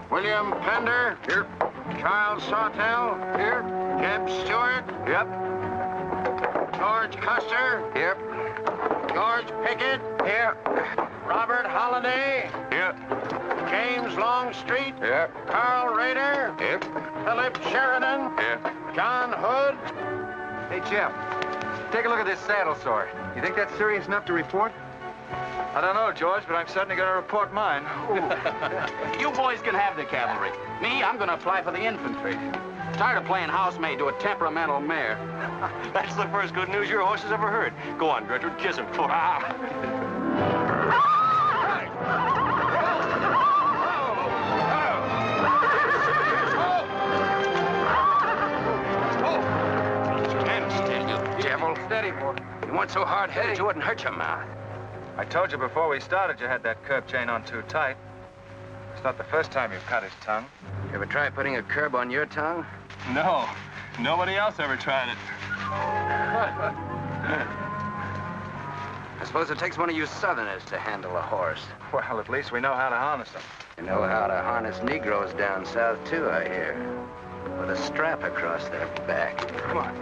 William Pender. Here. Charles Sawtell. Here. J.E.B. Stuart. Yep. George Custer. Here. George Pickett. Here. Robert Holliday. Here. James Longstreet. Here. Carl Rader. Here. Philip Sheridan. Here. John Hood. Hey, Jim. Take a look at this saddle sore. You think that's serious enough to report? I don't know, George, but I'm certainly going to report mine. You boys can have the cavalry. Me, I'm going to apply for the infantry. Tired of playing housemaid to a temperamental mare. That's the first good news your horse has ever heard. Go on, Gertrude, kiss him. Steady, boy. You weren't so hard-headed, you wouldn't hurt your mouth. I told you before we started you had that curb chain on too tight. It's not the first time you've cut his tongue. You ever try putting a curb on your tongue? No. Nobody else ever tried it. I suppose it takes one of you Southerners to handle a horse. Well, at least we know how to harness them. You know how to harness Negroes down south, too, I hear. With a strap across their back. Come on.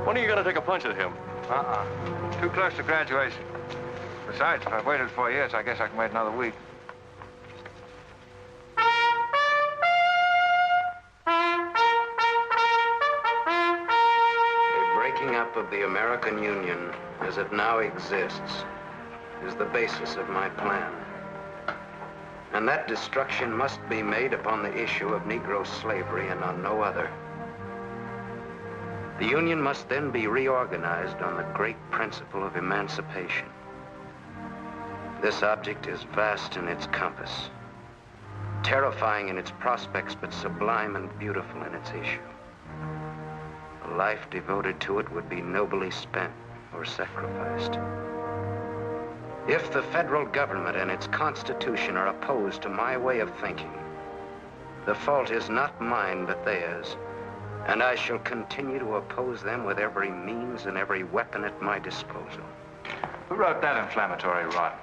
When are you going to take a punch at him? Too close to graduation. Besides, if I've waited 4 years, I guess I can wait another week. The breaking up of the American Union, as it now exists, is the basis of my plan. And that destruction must be made upon the issue of Negro slavery and on no other. The Union must then be reorganized on the great principle of emancipation. This object is vast in its compass, terrifying in its prospects, but sublime and beautiful in its issue. A life devoted to it would be nobly spent or sacrificed. If the federal government and its constitution are opposed to my way of thinking, the fault is not mine, but theirs. And I shall continue to oppose them with every means and every weapon at my disposal. Who wrote that inflammatory rot?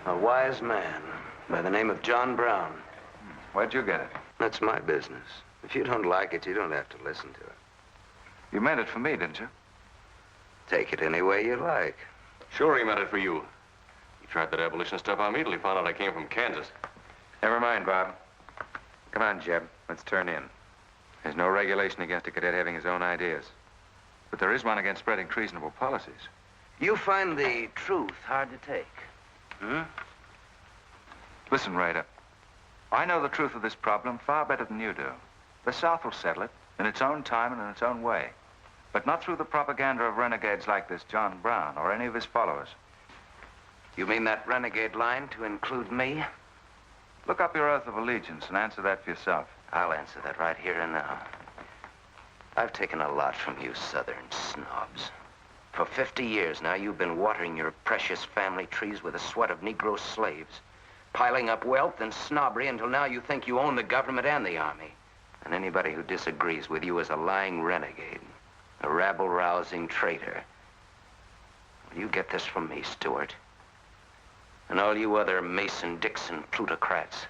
A wise man by the name of John Brown. Where'd you get it? That's my business. If you don't like it, you don't have to listen to it. You meant it for me, didn't you? Take it any way you like. Sure he meant it for you. He tried that abolitionist stuff on me till he found out I came from Kansas. Never mind, Bob. Come on, Jeb. Let's turn in. There's no regulation against a cadet having his own ideas. But there is one against spreading treasonable policies. You find the truth hard to take, Listen, Rader. I know the truth of this problem far better than you do. The South will settle it in its own time and in its own way. But not through the propaganda of renegades like this John Brown or any of his followers. You mean that renegade line to include me? Look up your oath of allegiance and answer that for yourself. I'll answer that right here and now. I've taken a lot from you Southern snobs. For 50 years now, you've been watering your precious family trees with the sweat of Negro slaves, piling up wealth and snobbery until now you think you own the government and the army. And anybody who disagrees with you is a lying renegade, a rabble-rousing traitor. Well, you get this from me, Stuart. And all you other Mason-Dixon plutocrats.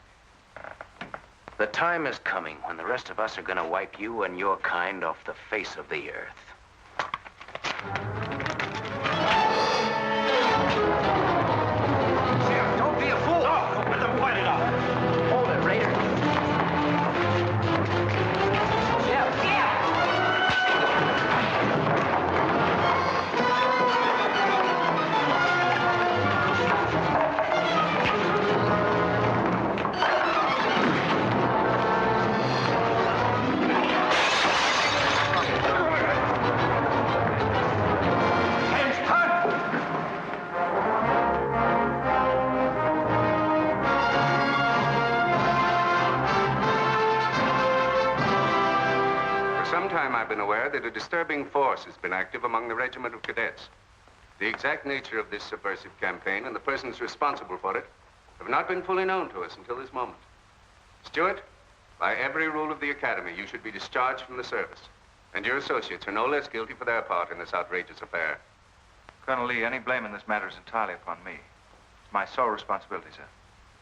The time is coming when the rest of us are going to wipe you and your kind off the face of the earth. Jim, don't be a fool. No, let them fight it out. Hold it, Raider. I've been aware that a disturbing force has been active among the regiment of cadets. The exact nature of this subversive campaign and the persons responsible for it have not been fully known to us until this moment. Stuart, by every rule of the academy, you should be discharged from the service. And your associates are no less guilty for their part in this outrageous affair. Colonel Lee, any blame in this matter is entirely upon me. my sole responsibility, sir.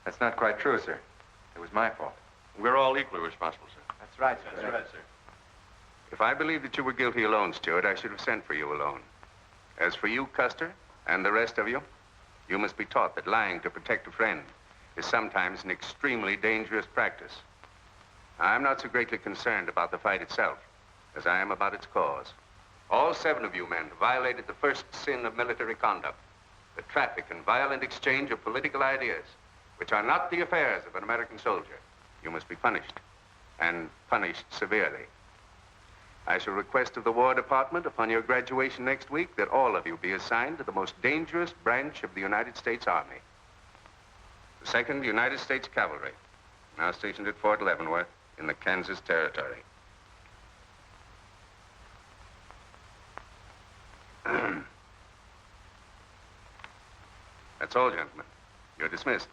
That's not quite true, sir. It was my fault. We're all equally responsible, sir. That's right, sir. That's right, sir. If I believed that you were guilty alone, Stuart, I should have sent for you alone. As for you, Custer, and the rest of you, you must be taught that lying to protect a friend is sometimes an extremely dangerous practice. I'm not so greatly concerned about the fight itself as I am about its cause. All 7 of you men violated the first sin of military conduct, the traffic and violent exchange of political ideas, which are not the affairs of an American soldier. You must be punished, and punished severely. I shall request of the War Department upon your graduation next week that all of you be assigned to the most dangerous branch of the United States Army. The 2nd United States Cavalry, now stationed at Fort Leavenworth in the Kansas Territory. That's all, gentlemen. You're dismissed.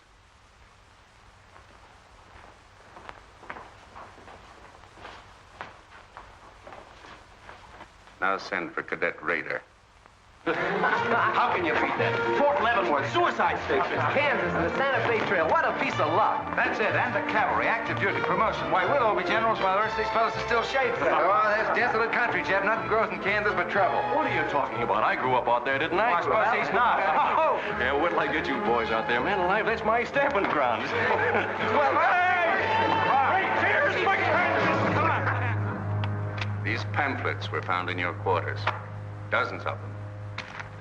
Now send for Cadet Raider. How can you beat that? Fort Leavenworth, suicide station, Kansas, and the Santa Fe Trail. What a piece of luck. That's it, and the cavalry, active duty, promotion. Why, we'll all be generals while the rest of these fellas are still shade for them. Oh, that's desolate country, Jeb. Nothing grows in Kansas but trouble. What are you talking about? I grew up out there, didn't I? I suppose he's not. Oh, yeah, wait till I get you boys out there. Man alive, that's my stamping ground. Well, hey! Cheers, my friends! Come on. These pamphlets were found in your quarters. Dozens of them.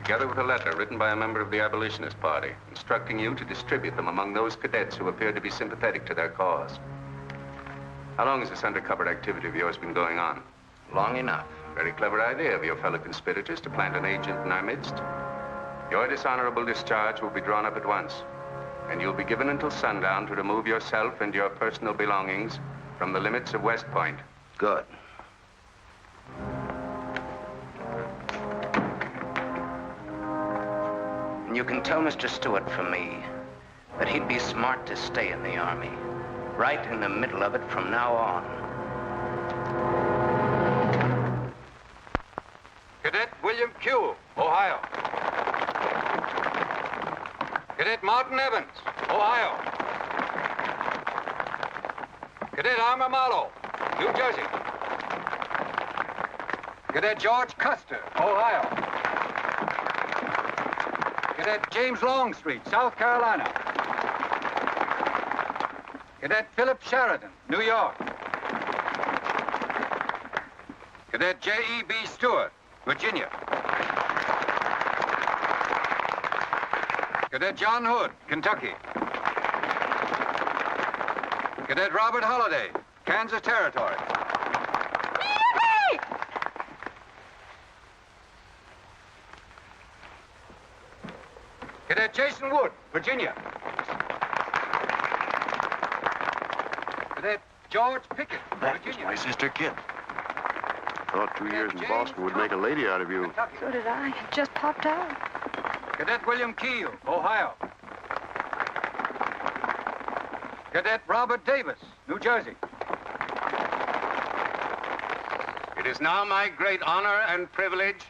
Together with a letter written by a member of the abolitionist party, instructing you to distribute them among those cadets who appeared to be sympathetic to their cause. How long has this undercover activity of yours been going on? Long enough. Very clever idea of your fellow conspirators to plant an agent in our midst. Your dishonorable discharge will be drawn up at once, and you'll be given until sundown to remove yourself and your personal belongings from the limits of West Point. Good. You can tell Mr. Stuart from me that he'd be smart to stay in the Army, right in the middle of it from now on. Cadet William Q., Ohio. Cadet Martin Evans, Ohio. Cadet Armour Marlowe, New Jersey. Cadet George Custer, Ohio. Cadet James Longstreet, South Carolina. Cadet Philip Sheridan, New York. Cadet J.E.B. Stuart, Virginia. Cadet John Hood, Kentucky. Cadet Robert Holliday, Kansas Territory. Cadet Jason Wood, Virginia. Cadet George Pickett, Virginia. My sister Kit. Thought 2 years in Boston would make a lady out of you. So did I. It just popped out. Cadet William Keel, Ohio. Cadet Robert Davis, New Jersey. It is now my great honor and privilege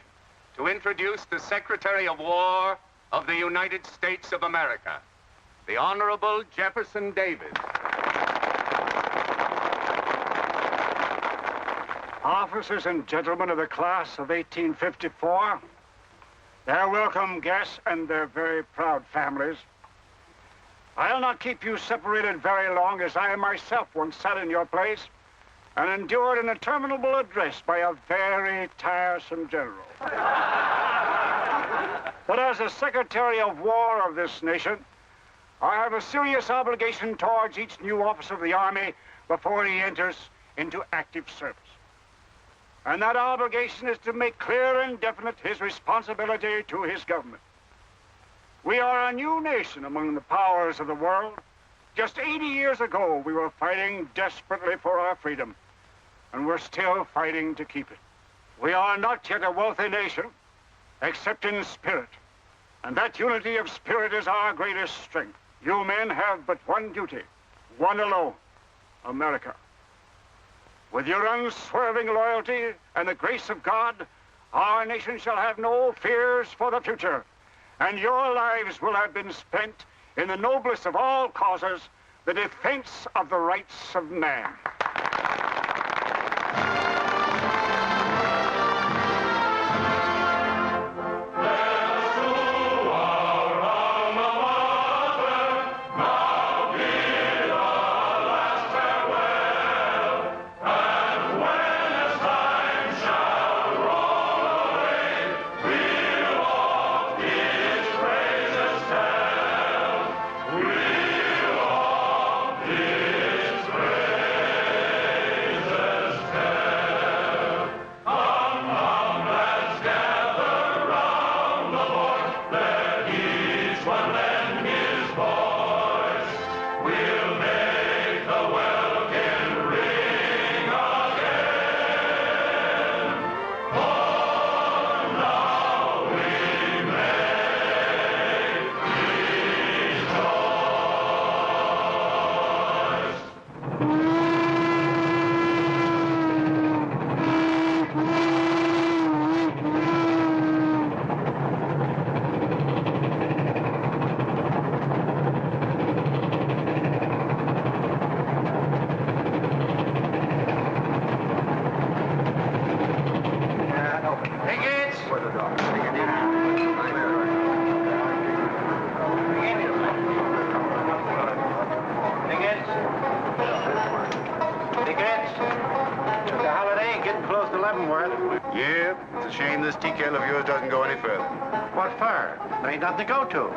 to introduce the Secretary of War of the United States of America, the Honorable Jefferson Davis. Officers and gentlemen of the class of 1854, their welcome guests and their very proud families, I'll not keep you separated very long, as I myself once sat in your place and endured an interminable address by a very tiresome general. But as a Secretary of War of this nation, I have a serious obligation towards each new officer of the Army before he enters into active service. And that obligation is to make clear and definite his responsibility to his government. We are a new nation among the powers of the world. Just 80 years ago, we were fighting desperately for our freedom, and we're still fighting to keep it. We are not yet a wealthy nation, except in spirit. And that unity of spirit is our greatest strength. You men have but one duty, one alone, America. With your unswerving loyalty and the grace of God, our nation shall have no fears for the future, and your lives will have been spent in the noblest of all causes, the defense of the rights of man. Nothing to go to.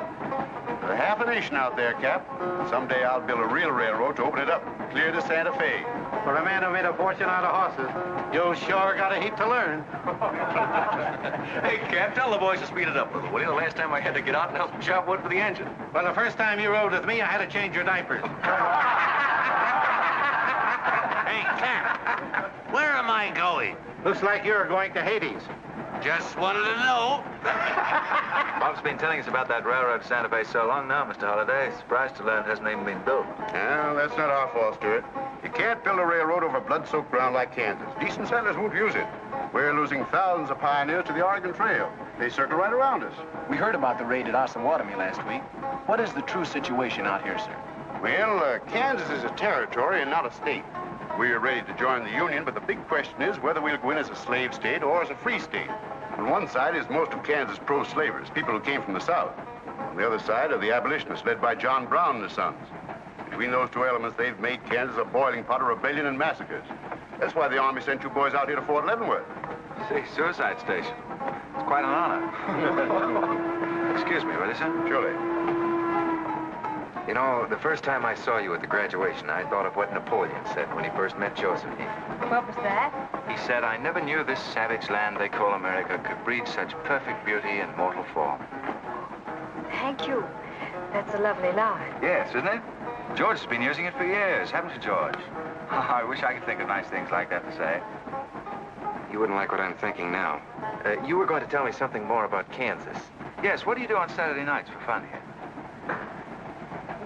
There's half a nation out there, Cap. Someday I'll build a real railroad to open it up, clear to Santa Fe. For a man who made a fortune out of horses, you sure got a heap to learn. Hey, Cap, tell the boys to speed it up a little, will you? The last time I had to get out and help chop wood for the engine. Well, the first time you rode with me, I had to change your diapers. Hey, Cap, where am I going? Looks like you're going to Hades. Just wanted to know. Bob's been telling us about that railroad to Santa Fe so long now, Mr. Holliday. Surprised to learn it hasn't even been built. Well, that's not our fault, Stuart. You can't build a railroad over blood-soaked ground like Kansas. Decent settlers won't use it. We're losing thousands of pioneers to the Oregon Trail. They circle right around us. We heard about the raid at Osawatomie last week. What is the true situation out here, sir? Well, Kansas is a territory and not a state. We're ready to join the Union, but the big question is whether we'll go in as a slave state or as a free state. On one side is most of Kansas pro-slavers, people who came from the South. On the other side are the abolitionists led by John Brown and his sons. Between those two elements, they've made Kansas a boiling pot of rebellion and massacres. That's why the Army sent you boys out here to Fort Leavenworth. See, suicide station. It's quite an honor. Excuse me, will you, sir? Surely. You know, the first time I saw you at the graduation, I thought of what Napoleon said when he first met Josephine. What was that? He said, I never knew this savage land they call America could breed such perfect beauty in mortal form. Thank you. That's a lovely line. Yes, isn't it? George has been using it for years, haven't you, George? I wish I could think of nice things like that to say. You wouldn't like what I'm thinking now. You were going to tell me something more about Kansas. Yes, what do you do on Saturday nights for fun here?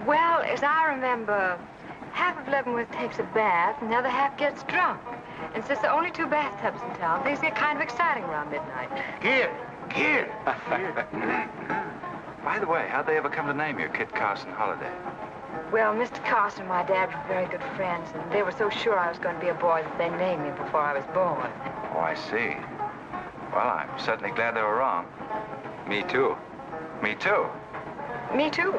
Well, as I remember, half of Leavenworth takes a bath and the other half gets drunk. And since there are only 2 bathtubs in town, things get kind of exciting around midnight. Kid! By the way, how'd they ever come to name you Kid Carson Holliday? Well, Mr. Carson and my dad were very good friends, and they were so sure I was going to be a boy that they named me before I was born. Oh, I see. Well, I'm certainly glad they were wrong. Me too. Me too. Me too.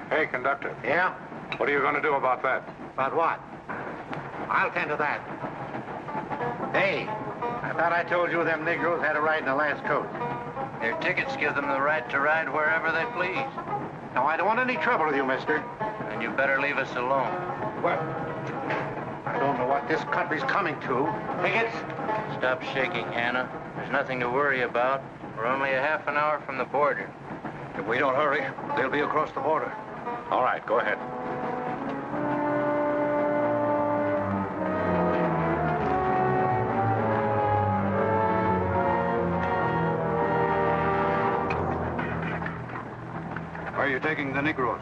Hey, conductor. Yeah? What are you going to do about that? About what? I'll tend to that. Hey, I thought I told you them Negroes had a right in the last coast. Their tickets give them the right to ride wherever they please. Now, I don't want any trouble with you, mister. And you better leave us alone. Well, I don't know what this country's coming to. Tickets? Stop shaking, Hannah. There's nothing to worry about. We're only a half an hour from the border. If we don't hurry, they'll be across the border. All right, go ahead. Where are you taking the Negroes?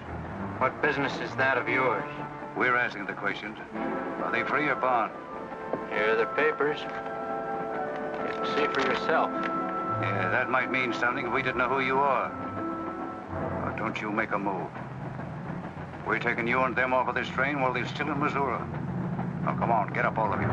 What business is that of yours? We're asking the questions. Are they free or bond? Here are the papers. You can see for yourself. Yeah, that might mean something if we didn't know who you are. But don't you make a move. We're taking you and them off of this train while they're still in Missouri. Now, come on, get up, all of you.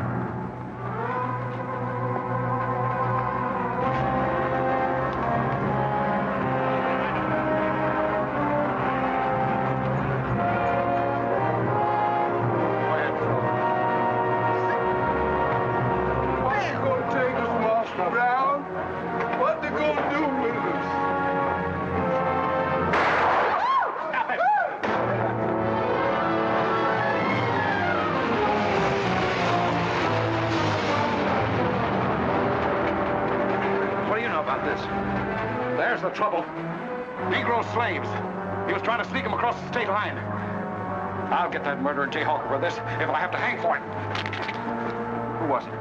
There's the trouble. Negro slaves. He was trying to sneak them across the state line. I'll get that murdering Jayhawk over this if I have to hang for it. Who was it?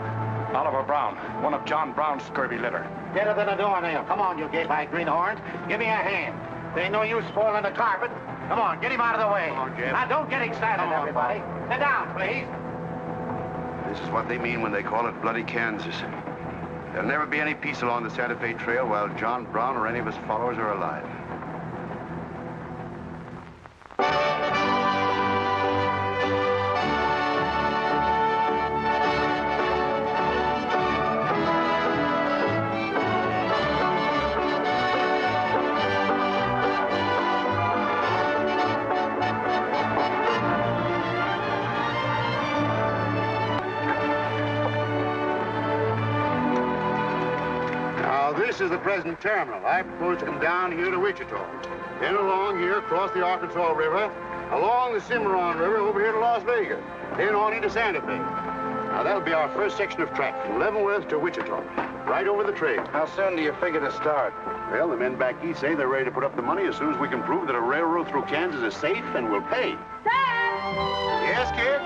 Oliver Brown, one of John Brown's scurvy litter. Get up in the doornail. Come on, you gay-eyed greenhorns. Give me a hand. There ain't no use spoiling the carpet. Come on, get him out of the way. Come on, Jim. Now, don't get excited, everybody. Sit down, please. This is what they mean when they call it bloody Kansas. There'll never be any peace along the Santa Fe Trail while John Brown or any of his followers are alive. This is the present terminal. I propose to come down here to Wichita, then along here, across the Arkansas River, along the Cimarron River, over here to Las Vegas, then on into Santa Fe. Now, that'll be our first section of track from Leavenworth to Wichita, right over the trail. How soon do you figure to start? Well, the men back east say they're ready to put up the money as soon as we can prove that a railroad through Kansas is safe and will pay. Dad! Yes, kid?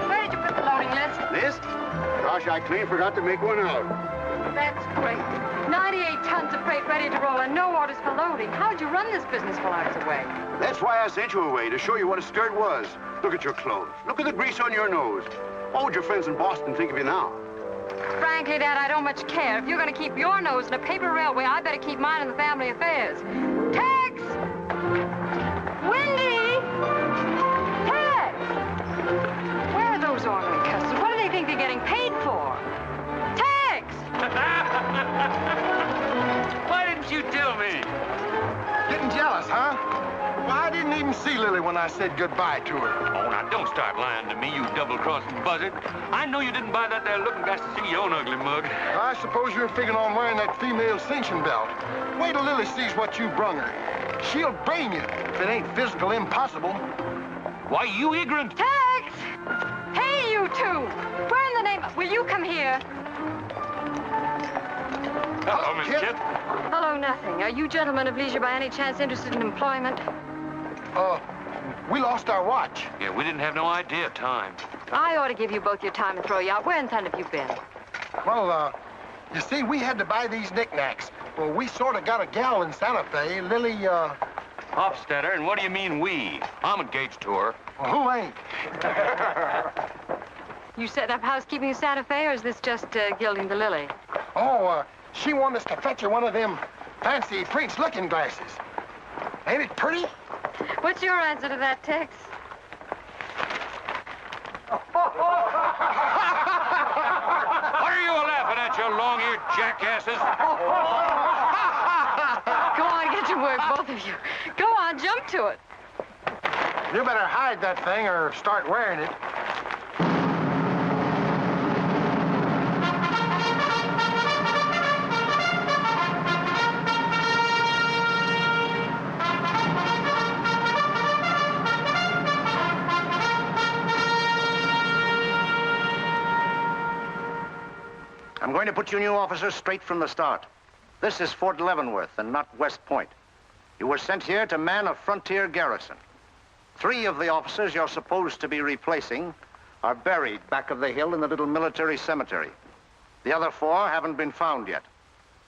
Where did you put the loading list? List? Gosh, I clean forgot to make one out. That's great. 98 tons of freight ready to roll and no orders for loading. How'd you run this business while I was away? That's why I sent you away, to show you what a skirt was. Look at your clothes. Look at the grease on your nose. What would your friends in Boston think of you now? Frankly, Dad, I don't much care. If you're going to keep your nose in a paper railway, I better keep mine in the family affairs. Tex! Wendy! Tex! Where are those ornery customers? What do they think they're getting paid for? Tex! Why didn't you tell me? Getting jealous, huh? Well, I didn't even see Lily when I said goodbye to her. Oh, now don't start lying to me, you double-crossing buzzard. I know you didn't buy that there looking glass to see your own ugly mug. I suppose you're figuring on wearing that female cinching belt. Wait till Lily sees what you brung her. She'll brain you if it ain't physical impossible. Why, you ignorant. Tex! Hey, you two! Where in the name of... Will you come here? Hello, Miss Kip. Hello, nothing. Are you gentlemen of leisure by any chance interested in employment? We lost our watch. Yeah, we didn't have no idea of time. I ought to give you both your time and throw you out. Where in thunder have you been? Well, you see, we had to buy these knickknacks. Well, we sort of got a gal in Santa Fe, Lily, Hofstadter, and what do you mean we? I'm engaged to her. Well, who ain't? You setting up housekeeping in Santa Fe, or is this just gilding the lily? Oh, she wanted us to fetch her one of them fancy French looking glasses. Ain't it pretty? What's your answer to that, Tex? What are you laughing at, you long-eared jackasses? Go on, get to work, both of you. Go on, jump to it. You better hide that thing or start wearing it. I'm going to put you new officers straight from the start. This is Fort Leavenworth and not West Point. You were sent here to man a frontier garrison. 3 of the officers you're supposed to be replacing are buried back of the hill in the little military cemetery. The other 4 haven't been found yet.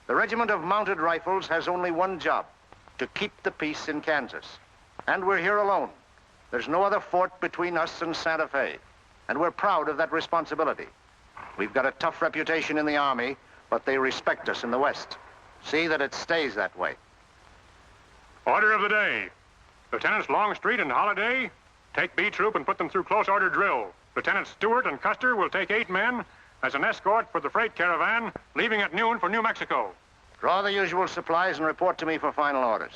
The Regiment of Mounted Rifles has only one job, to keep the peace in Kansas. And we're here alone. There's no other fort between us and Santa Fe. And we're proud of that responsibility. We've got a tough reputation in the Army, but they respect us in the West. See that it stays that way. Order of the day. Lieutenants Longstreet and Holliday, take B Troop and put them through close order drill. Lieutenants Stuart and Custer will take 8 men as an escort for the freight caravan, leaving at noon for New Mexico. Draw the usual supplies and report to me for final orders.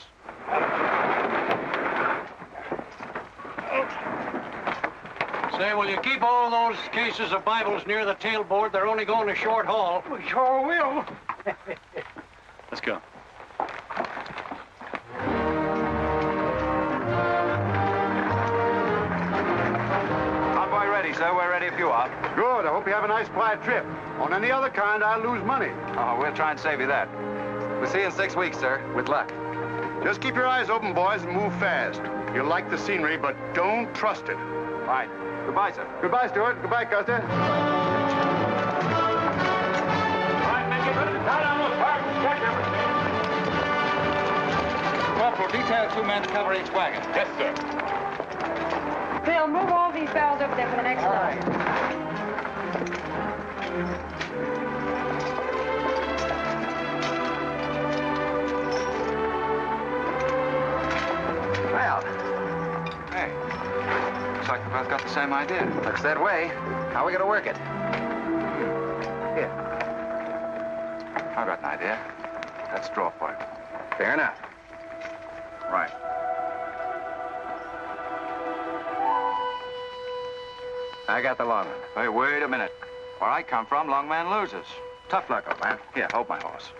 Say, will you keep all those cases of Bibles near the tailboard? They're only going a short haul. We sure will. Let's go. Convoy ready, sir. We're ready if you are. Good. I hope you have a nice, quiet trip. On any other kind, I'll lose money. Oh, we'll try and save you that. We'll see you in 6 weeks, sir. With luck. Just keep your eyes open, boys, and move fast. You'll like the scenery, but don't trust it. Right. Goodbye, sir. Goodbye, Stuart. Goodbye, Custer. Corporal, detail 2 men to cover each wagon. Yes, sir. Bill, move all these barrels over there for the next load. Well, Hey. Looks like we both got the same idea. looks that way. How are we gonna work it? Here. I've got an idea. Let's draw for it. Fair enough. Right. I got the long one. Hey, wait a minute. Where I come from, long man loses. Tough luck, old man. Here, hold my horse.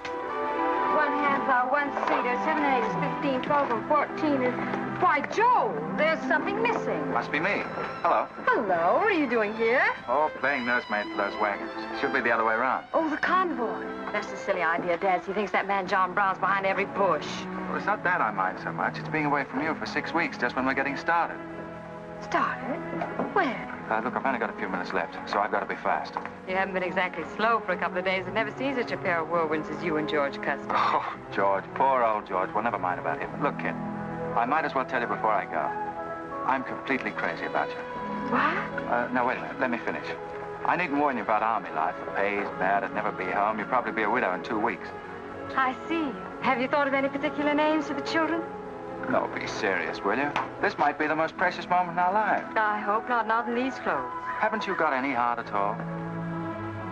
1 half hour, 1 seater, 7 and 8 is 15, 12 and 14 is... Why, Joe, there's something missing. Must be me. Hello. Hello, what are you doing here? Oh, playing nursemaid for those wagons. Should be the other way around. Oh, the convoy. That's a silly idea, Dad. He thinks that man John Brown's behind every bush. Well, it's not that I mind so much. It's being away from you for 6 weeks, just when we're getting started. Started? Where? Look, I've only got a few minutes left, so I've got to be fast. You haven't been exactly slow for a couple of days. I've never seen such a pair of whirlwinds as you and George Custer. Oh, George, poor old George. Well, never mind about him. Look, kid, I might as well tell you before I go. I'm completely crazy about you. What? Now, wait a minute. Let me finish. I needn't warn you about army life. The pay's bad. I'd never be home. You'd probably be a widow in 2 weeks. I see. Have you thought of any particular names for the children? No, be serious, will you? This might be the most precious moment in our lives. I hope not in these clothes. Haven't you got any heart at all?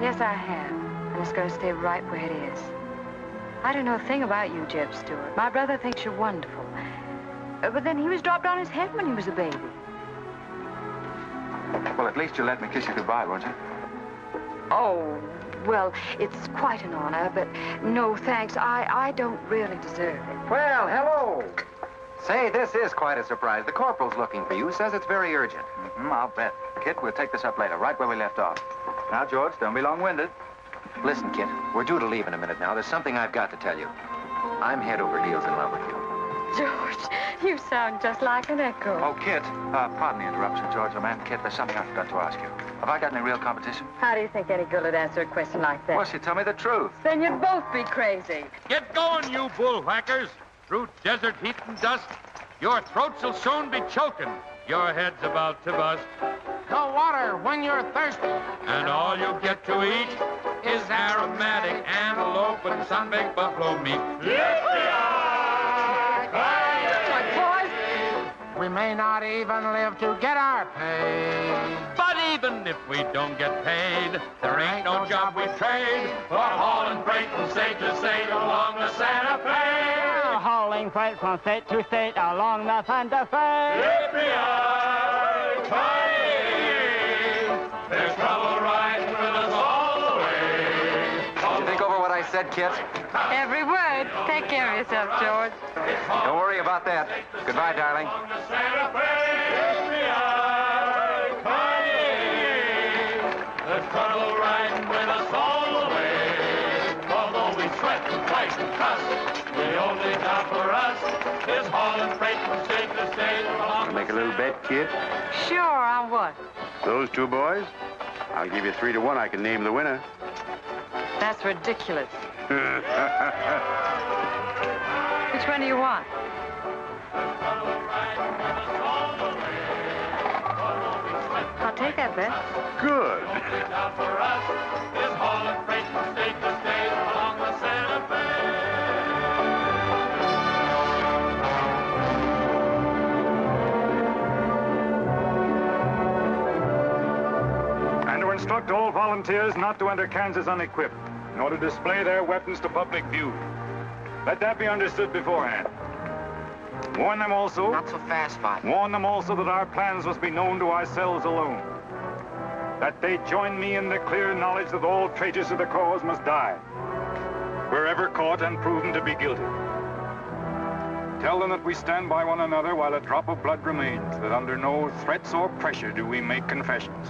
Yes, I have. And it's going to stay right where it is. I don't know a thing about you, J.E.B. Stuart. My brother thinks you're wonderful. But then he was dropped on his head when he was a baby. Well, at least you'll let me kiss you goodbye, won't you? Oh, well, it's quite an honor, but no thanks. I don't really deserve it. Well, hello. Say, this is quite a surprise. The corporal's looking for you. Says it's very urgent. I'll bet. Kit, we'll take this up later, right where we left off. Now, George, don't be long-winded. Listen, Kit, we're due to leave in a minute now. There's something I've got to tell you. I'm head over heels in love with you. George, you sound just like an echo. Oh, Kit, pardon the interruption, George, old man. Kit, there's something I forgot to ask you. Have I got any real competition? How do you think any girl would answer a question like that? Well, she told me the truth. Then you'd both be crazy. Get going, you bullwhackers. Through desert heat and dust, your throats will soon be choking. Your head's about to bust. No water when you're thirsty. And all you get to eat is aromatic antelope and sun-baked buffalo meat. We may not even live to get our pay. But even if we don't get paid, there ain't no job we trade for hauling freight from state to state along the Santa Fe. Hauling freight from state to state along the Santa Fe. There's trouble riding with us all the way. Did you think over what I said, Kit? Every word. Take care of yourself, George. Don't worry about that. Goodbye, darling. There's trouble riding with us all the way. Although we sweat and fight and cuss, the only job for us is hauling freight from state to state along. Make a little bet, Kid? Sure, on what? Those 2 boys? I'll give you 3 to 1. I can name the winner. That's ridiculous. Which one do you want? I'll take that bet. Good. For us is hauling freight from state to state along the Santa Fe. instruct all volunteers not to enter Kansas unequipped, nor to display their weapons to public view. Let that be understood beforehand. Warn them also... Not so fast, Father. Warn them also that our plans must be known to ourselves alone. That they join me in the clear knowledge that all traitors to the cause must die, wherever caught and proven to be guilty. Tell them that we stand by one another while a drop of blood remains, that under no threats or pressure do we make confessions.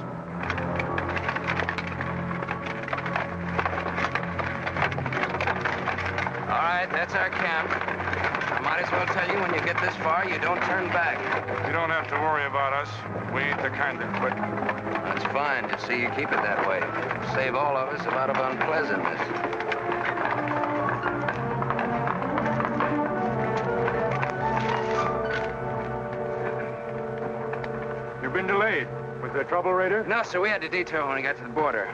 All right, that's our camp. I might as well tell you, when you get this far, you don't turn back. You don't have to worry about us. We ain't the kind that quit. That's fine. Just see you keep it that way. Save all of us a lot of unpleasantness. You've been delayed. Was there trouble, Raider? No, sir. We had to detour when we got to the border.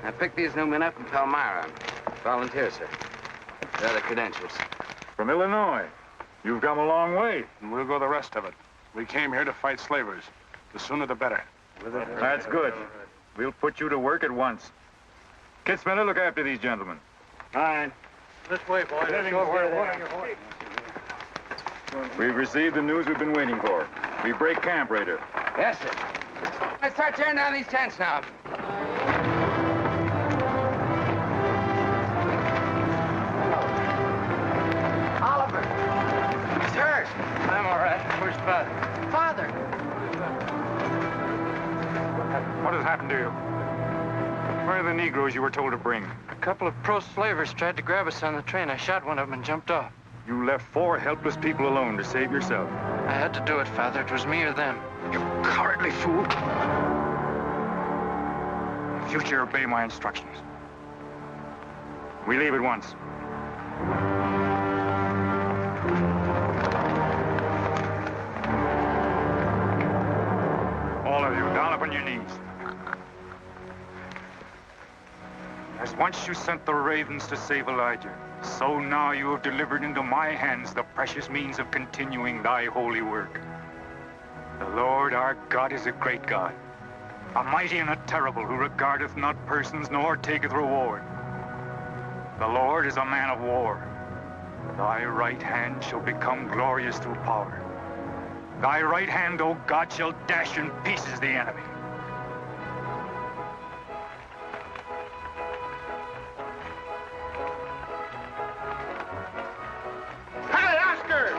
I picked these new men up from Palmyra. Volunteers, sir. They're the credentials. From Illinois. You've come a long way. And we'll go the rest of it. We came here to fight slavers. The sooner the better. That's good. We'll put you to work at once. Kid Spinner, look after these gentlemen. Fine. This way, boys. Let's go over We've received the news we've been waiting for. We break camp, Raider. Yes, sir. Let's start tearing down these tents now. Oliver. He's hurt. I'm all right. Where's Father? Father. What has happened to you? Where are the Negroes you were told to bring? A couple of pro-slavers tried to grab us on the train. I shot one of them and jumped off. You left 4 helpless people alone to save yourself. I had to do it, Father. It was me or them. You cowardly fool. In future, obey my instructions. We leave at once. All of you, down upon your knees. As once you sent the ravens to save Elijah, so now you have delivered into my hands the precious means of continuing thy holy work. The Lord our God is a great God, a mighty and a terrible, who regardeth not persons nor taketh reward. The Lord is a man of war. Thy right hand shall become glorious through power. Thy right hand, O God, shall dash in pieces the enemy. Hey, Oscar!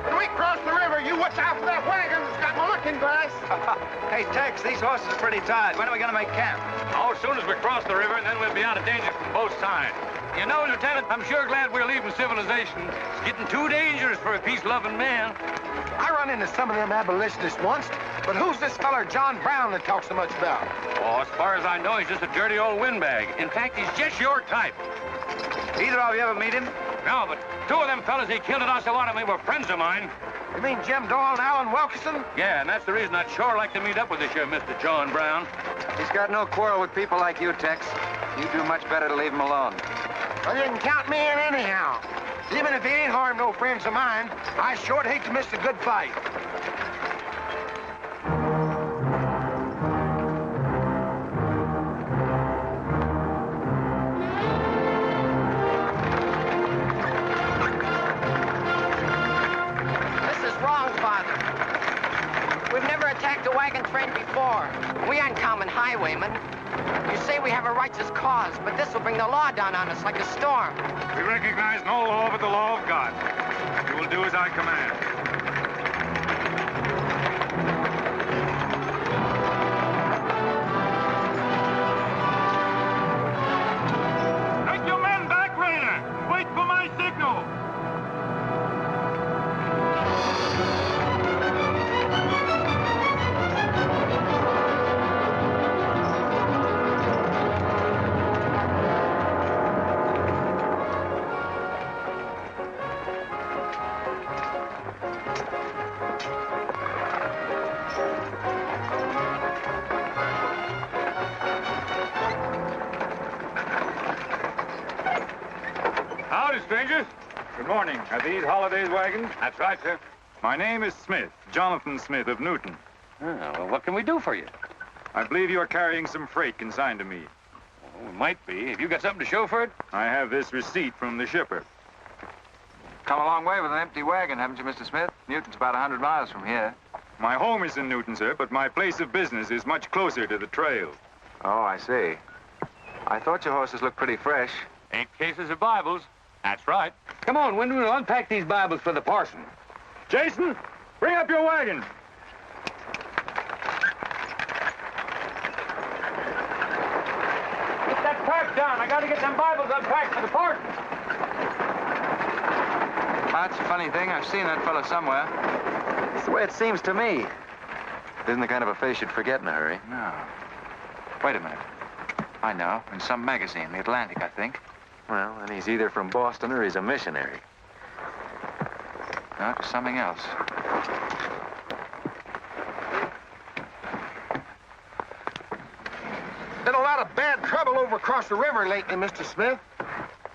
When we cross the river, you watch out for that wagon that's got my looking glass. Hey, Tex, these horses are pretty tired. When are we going to make camp? Oh, as soon as we cross the river, and then we'll be out of danger from both sides. You know, Lieutenant, I'm sure glad we're leaving civilization. It's getting too dangerous for a peace-loving man. I run into some of them abolitionists once, but who's this feller John Brown that talks so much about? Oh, as far as I know, he's just a dirty old windbag. In fact, he's just your type. Either of you ever meet him? No, but 2 of them fellas he killed at Osawatomie were friends of mine. You mean Jim Doyle and Alan Wilkerson? Yeah, and that's the reason I'd sure like to meet up with this here Mr. John Brown. He's got no quarrel with people like you, Tex. You do much better to leave him alone. Well, you can count me in anyhow. Even if he ain't harmed no friends of mine, I sure hate to miss a good fight. This is wrong, Father. We've never attacked a wagon train before. We aren't common highwaymen. You say we have a righteous cause, but this will bring the law down on us like a storm. We recognize no law but the law of God. You will do as I command. Take your men back, Raider. Wait for my signal. Howdy, strangers. Good morning. Are these Holliday's wagons? That's right, sir. My name is Smith, Jonathan Smith of Newton. Oh, well, what can we do for you? I believe you are carrying some freight consigned to me. Well, it might be. Have you got something to show for it? I have this receipt from the shipper. Come a long way with an empty wagon, haven't you, Mr. Smith? Newton's about 100 miles from here. My home is in Newton, sir, but my place of business is much closer to the trail. Oh, I see. I thought your horses looked pretty fresh. 8 cases of Bibles. That's right. Come on, Wyndham, we'll unpack these Bibles for the parson. Jason, bring up your wagon. Get that pack down. I got to get them Bibles unpacked for the parson. That's a funny thing. I've seen that fellow somewhere. It's the way it seems to me. Isn't the kind of a face you'd forget in a hurry. No. Wait a minute. I know. In some magazine, The Atlantic, I think. Well, then he's either from Boston or he's a missionary. No, it's something else. Been a lot of bad trouble over across the river lately, Mr. Smith.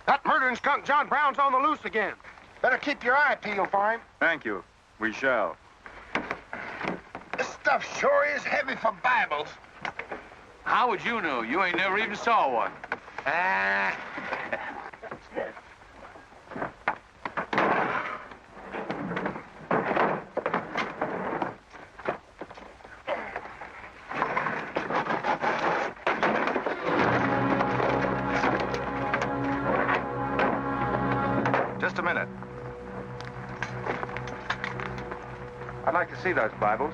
That murdering skunk John Brown's on the loose again. Better keep your eye peeled for him. Thank you. We shall. This stuff sure is heavy for Bibles. How would you know? You ain't never even saw one. Just a minute. I'd like to see those Bibles.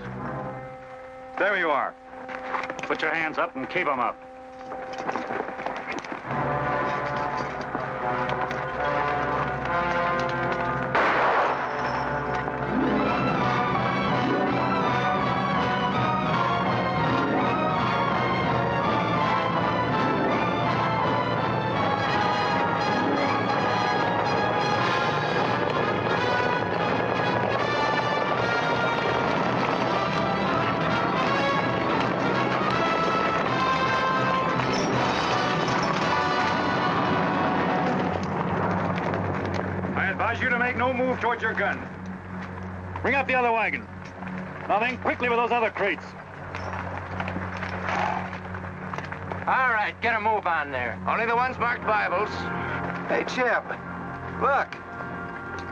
There you are. Put your hands up and keep them up. You to make no move towards your gun. Bring up the other wagon. Now then, quickly with those other crates. All right, get a move on there. Only the ones marked Bibles. Hey, Chip. Look.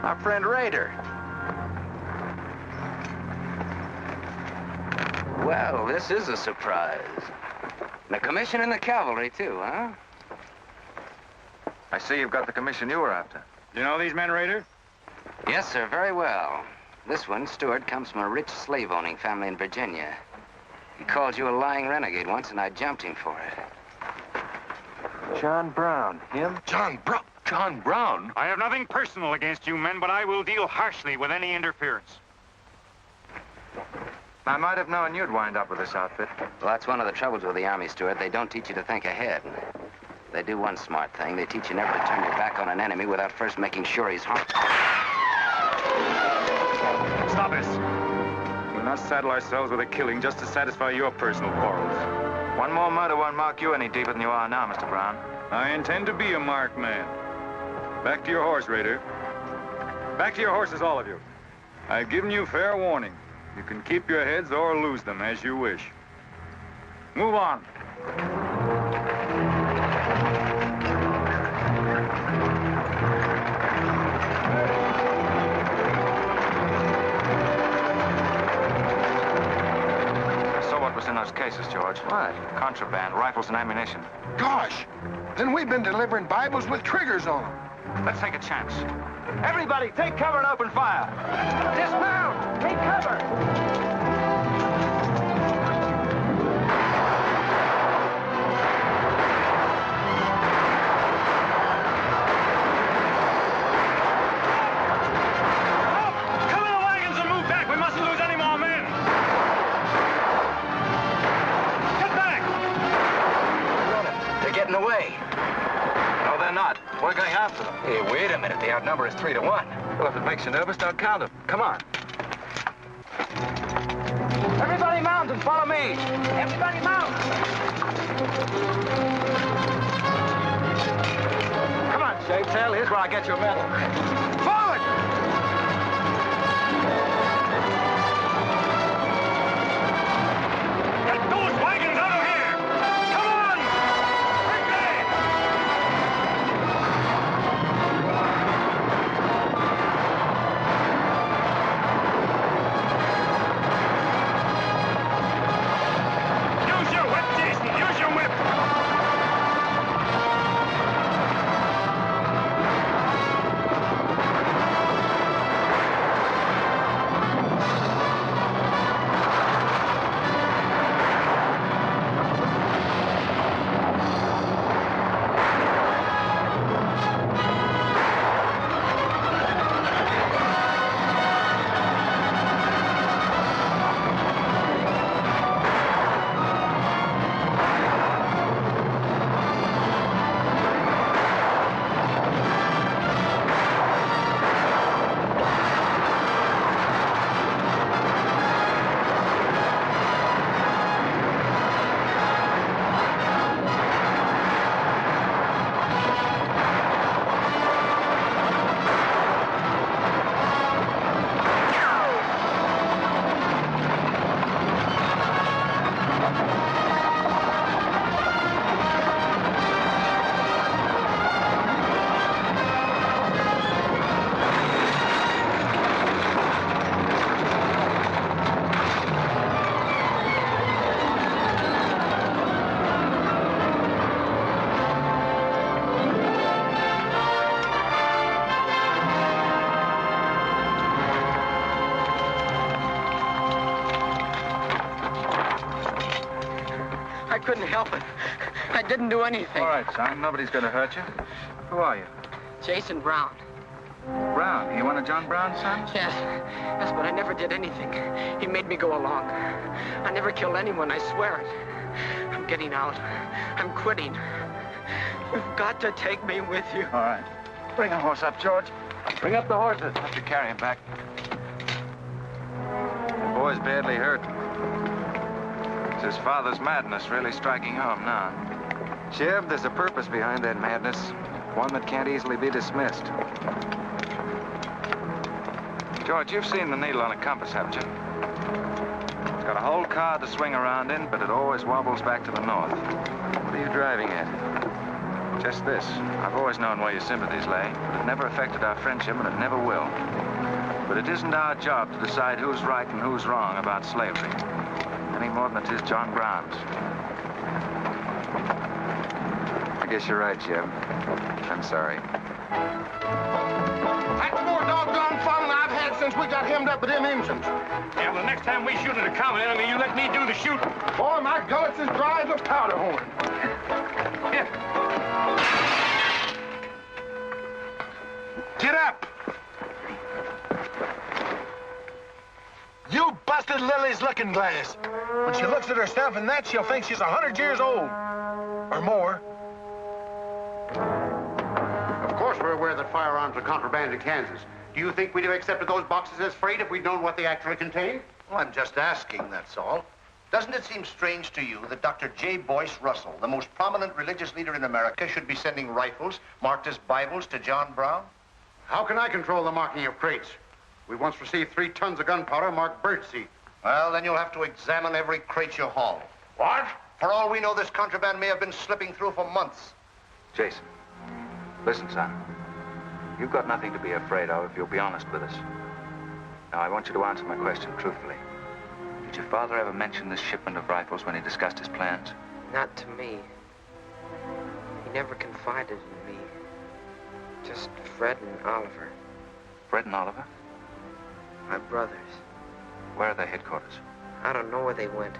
Our friend Raider. Well, this is a surprise. And a commission in the cavalry, too, huh? I see you've got the commission you were after. You know these men, Raider? Yes, sir, very well. This one, Stuart, comes from a rich slave-owning family in Virginia. He called you a lying renegade once, and I jumped him for it. John Brown. Him? John Brown? John Brown? I have nothing personal against you men, but I will deal harshly with any interference. I might have known you'd wind up with this outfit. Well, that's one of the troubles with the Army, Stuart. They don't teach you to think ahead. They do one smart thing. They teach you never to turn your back on an enemy without first making sure he's harmed. Stop this. We'll not saddle ourselves with a killing just to satisfy your personal quarrels. One more murder won't mark you any deeper than you are now, Mr. Brown. I intend to be a marked man. Back to your horse, Raider. Back to your horses, all of you. I've given you fair warning. You can keep your heads or lose them as you wish. Move on. In those cases, George. What? Contraband, rifles and ammunition. Gosh, then we've been delivering Bibles with triggers on them. Let's take a chance. Everybody, take cover and open fire. Dismount! Take cover! Away. No, they're not. We're going after them. Hey, wait a minute. The outnumber is 3 to 1. Well, if it makes you nervous, don't count them. Come on. Everybody mount and follow me. Everybody mount. Come on, Shavetail. Here's where I get your medal. Forward! Get those wagons out I couldn't help it. I didn't do anything. All right, son. Nobody's going to hurt you. Who are you? Jason Brown. Brown. You one of John Brown's sons? Yes, but I never did anything. He made me go along. I never killed anyone, I swear it. I'm getting out. I'm quitting. You've got to take me with you. All right. Bring a horse up, George. Bring up the horses. Have to carry him back. The boy's badly hurt. It's his father's madness really striking home now. J.E.B, there's a purpose behind that madness. One that can't easily be dismissed. George, you've seen the needle on a compass, haven't you? It's got a whole card to swing around in, but it always wobbles back to the north. What are you driving at? Just this. I've always known where your sympathies lay, but it never affected our friendship, and it never will. But it isn't our job to decide who's right and who's wrong about slavery, any more than it is John Brown's. I guess you're right, J.E.B. I'm sorry. That's the more doggone fun I've had since we got hemmed up with them engines. Yeah, well, the next time we shoot at a common enemy, you let me do the shooting. Boy, my gullets as dry as a powder horn. Here. Get up! You busted Lily's looking glass. When she looks at herself in that, she'll think she's 100 years old. Or more. Of course we're aware that firearms are contraband in Kansas. Do you think we'd have accepted those boxes as freight if we'd known what they actually contained? Well, I'm just asking, that's all. Doesn't it seem strange to you that Dr. J. Boyce Russell, the most prominent religious leader in America, should be sending rifles marked as Bibles to John Brown? How can I control the marking of crates? We once received 3 tons of gunpowder marked birdseed. Well, then you'll have to examine every crate you haul. What? For all we know, this contraband may have been slipping through for months. Jason, listen, son. You've got nothing to be afraid of if you'll be honest with us. Now, I want you to answer my question truthfully. Did your father ever mention this shipment of rifles when he discussed his plans? Not to me. He never confided in me. Just Fred and Oliver. Fred and Oliver? My brothers. Where are their headquarters? I don't know where they went.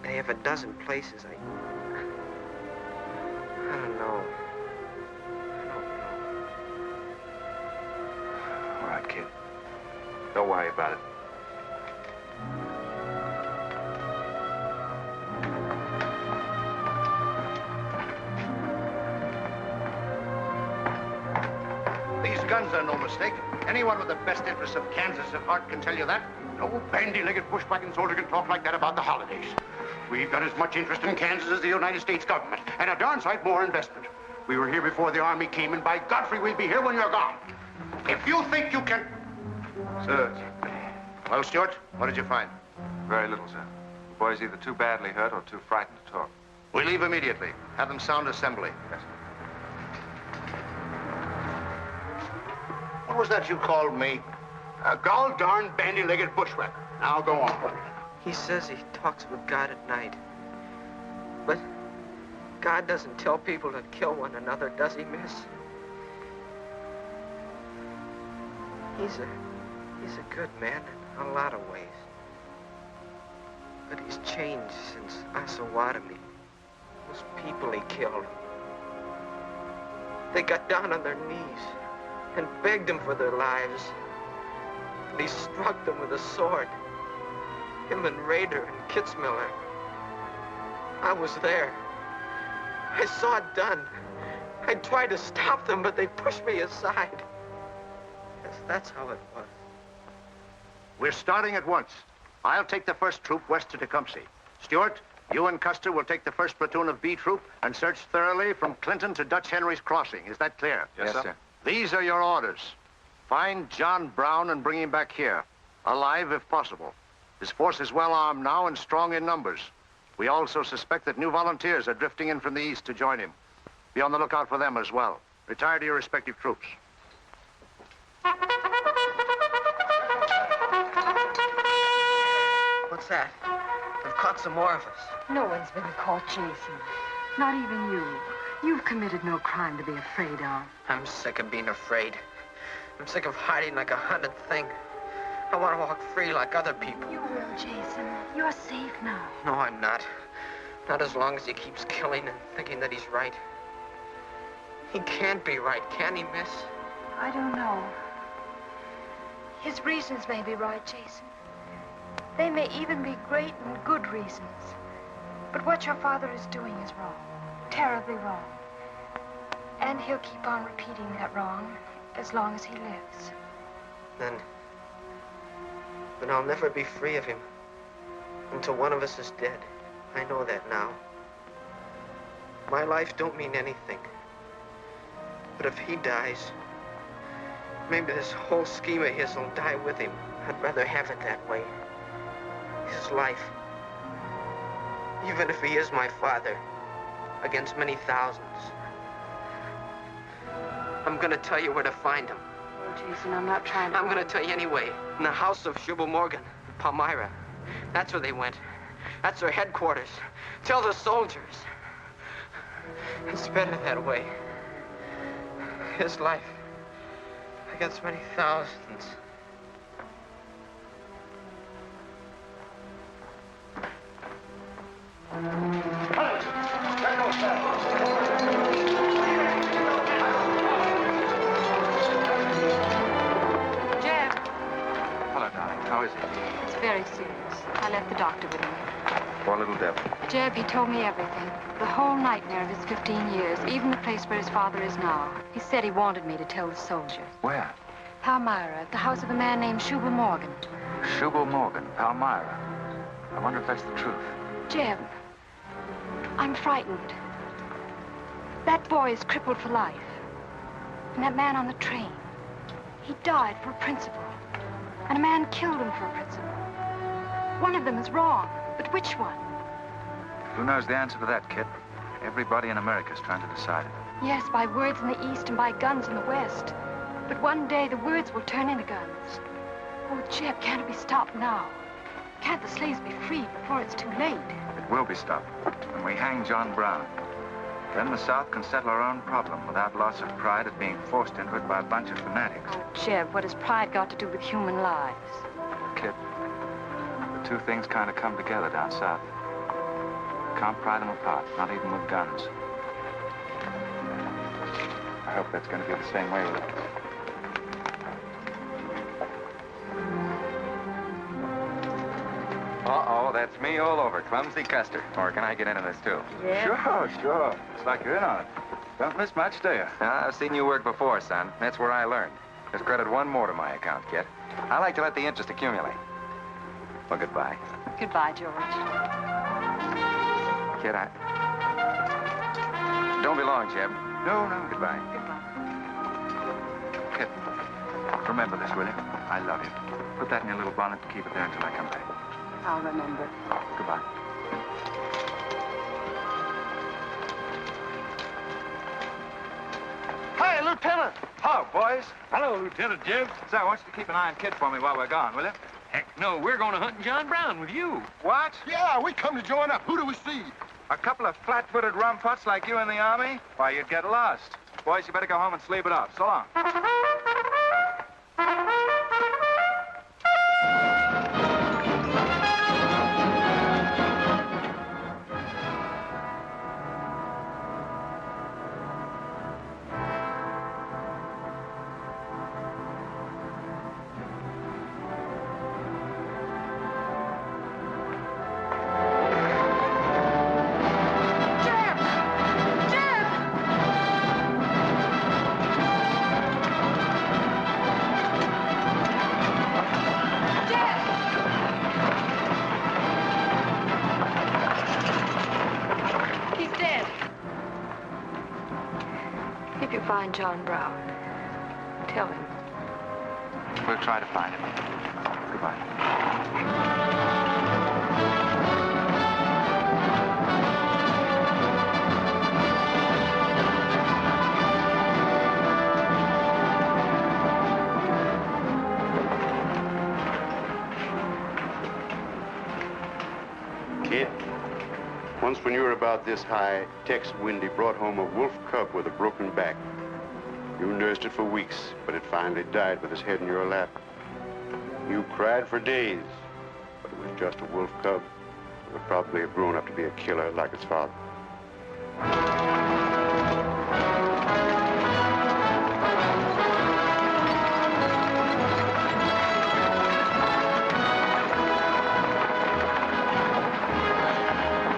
They have a dozen places. I don't know. All right, kid. Don't worry about it. These guns are no mistake. Anyone with the best interests of Kansas at heart can tell you that. No bandy-legged bushwhacking soldier can talk like that about the Hollidays. We've got as much interest in Kansas as the United States government, and a darn sight more investment. We were here before the Army came, and by Godfrey, we'll be here when you're gone. If you think you can... Sir. Well, Stuart, what did you find? Very little, sir. The boy's either too badly hurt or too frightened to talk. We leave immediately. Have them sound assembly. Yes, sir. What was that you called me? A gall-darn bandy-legged bushwhacker. Now go on. He says he talks with God at night. But God doesn't tell people to kill one another, does he, miss? He's a good man in a lot of ways. But he's changed since Osawatomie. Those people he killed. They got down on their knees and begged him for their lives. And he struck them with a sword. Him and Rader and Kitzmiller. I was there. I saw it done. I tried to stop them, but they pushed me aside. Yes, that's how it was. We're starting at once. I'll take the first troop west to Tecumseh. Stuart, you and Custer will take the first platoon of B Troop and search thoroughly from Clinton to Dutch Henry's Crossing. Is that clear? Yes, sir. These are your orders. Find John Brown and bring him back here, alive if possible. His force is well armed now and strong in numbers. We also suspect that new volunteers are drifting in from the east to join him. Be on the lookout for them as well. Retire to your respective troops. What's that? They've caught some more of us. No one's been caught, Jason. Not even you. You've committed no crime to be afraid of. I'm sick of being afraid. I'm sick of hiding like a hunted thing. I want to walk free like other people. You will, Jason. You're safe now. No, I'm not. Not as long as he keeps killing and thinking that he's right. He can't be right, can he, miss? I don't know. His reasons may be right, Jason. They may even be great and good reasons. But what your father is doing is wrong. Terribly wrong. And he'll keep on repeating that wrong as long as he lives. Then I'll never be free of him until one of us is dead. I know that now. My life don't mean anything. But if he dies, maybe this whole scheme of his will die with him. I'd rather have it that way. His life. Even if he is my father, against many thousands. I'm gonna tell you where to find him. Oh, Jason, I'm not trying to... I'm gonna tell you anyway. In the house of J.E.B. Morgan, Palmyra. That's where they went. That's their headquarters. Tell the soldiers. It's better that way. His life against many thousands. Jeb. Hello, darling. How is he? It's very serious. I left the doctor with him. Poor little devil. Jeb, he told me everything. The whole nightmare of his 15 years, even the place where his father is now. He said he wanted me to tell the soldiers. Where? Palmyra, at the house of a man named J.E.B. Morgan. J.E.B. Morgan, Palmyra. I wonder if that's the truth. Jeb, I'm frightened. That boy is crippled for life. And that man on the train, he died for a principle. And a man killed him for a principle. One of them is wrong, but which one? Who knows the answer to that, kid? Everybody in America's trying to decide it. Yes, by words in the East and by guns in the West. But one day the words will turn into guns. Oh, Jeb, can't it be stopped now? Can't the slaves be freed before it's too late? It will be stopped when we hang John Brown. Then the South can settle our own problem without loss of pride at being forced into it by a bunch of fanatics. Oh, Jeb, what has pride got to do with human lives? Kid, the two things kind of come together down south. Can't pry them apart, not even with guns. I hope that's going to be the same way with it. Uh-oh, that's me all over, Clumsy Custer. Or can I get into this, too? Yeah. Sure. It's like you're in on it. Don't miss much, do you? I've seen you work before, son. That's where I learned. Just credit one more to my account, kid. I like to let the interest accumulate. Well, goodbye. Goodbye, George. Kid, don't be long, J.E.B. No. Goodbye. Kid, remember this, will you? I love you. Put that in your little bonnet and keep it there until I come back. I'll remember. Goodbye. Hi, Lieutenant. Hello, boys. Hello, Lieutenant J.E.B. Say, I want you to keep an eye on Kid for me while we're gone, will you? Heck no, we're going to hunt John Brown with you. What? Yeah, we come to join up. Who do we see? A couple of flat-footed rumputs like you in the Army? Why, you'd get lost. Boys, you better go home and sleep it off. So long. Find John Brown. Tell him. We'll try to find him. Goodbye. Kid, once when you were about this high, Tex Windy brought home a wolf cub with a broken back. You nursed it for weeks, but it finally died with its head in your lap. You cried for days, but it was just a wolf cub. would probably have grown up to be a killer like his father.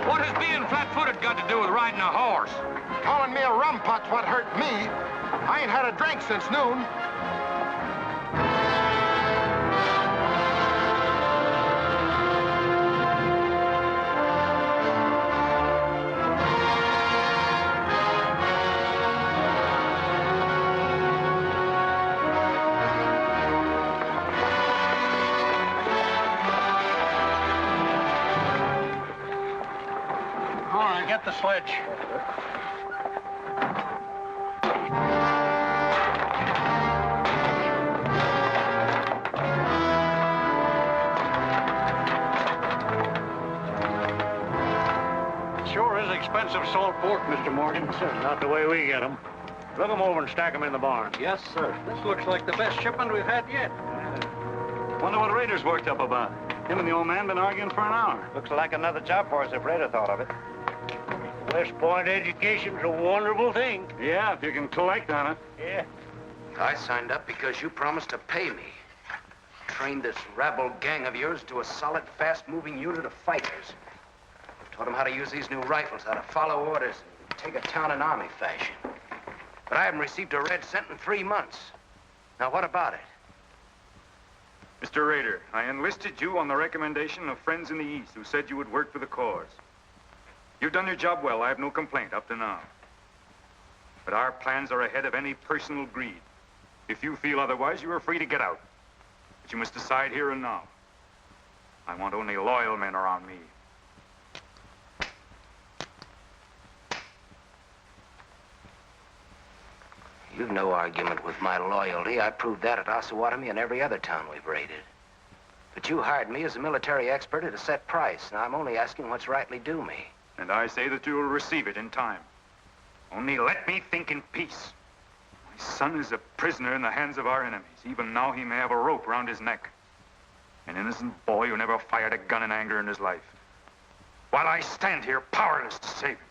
What has being flat-footed got to do with riding a horse? Calling me a rumput's what hurt me. I ain't had a drink since noon. Get the sledge. Sure is expensive salt pork, Mr. Morgan. Not the way we get them. Look them over and stack them in the barn. Yes, sir. This looks like the best shipment we've had yet. Wonder what Rader's worked up about. Him and the old man been arguing for an hour. Looks like another job for us if Rader thought of it. West Point education's a wonderful thing. Yeah, if you can collect on it. Yeah. I signed up because you promised to pay me. Trained this rabble gang of yours to a solid, fast-moving unit of fighters. Taught them how to use these new rifles, how to follow orders, and take a town in army fashion. But I haven't received a red cent in 3 months. Now, what about it? Mr. Rader, I enlisted you on the recommendation of friends in the East who said you would work for the cause. You've done your job well. I have no complaint up to now. But our plans are ahead of any personal greed. If you feel otherwise, you are free to get out. But you must decide here and now. I want only loyal men around me. You've no argument with my loyalty. I proved that at Osawatomie and every other town we've raided. But you hired me as a military expert at a set price. Now, I'm only asking what's rightly due me. And I say that you will receive it in time. Only let me think in peace. My son is a prisoner in the hands of our enemies. Even now he may have a rope round his neck. An innocent boy who never fired a gun in anger in his life. While I stand here powerless to save him.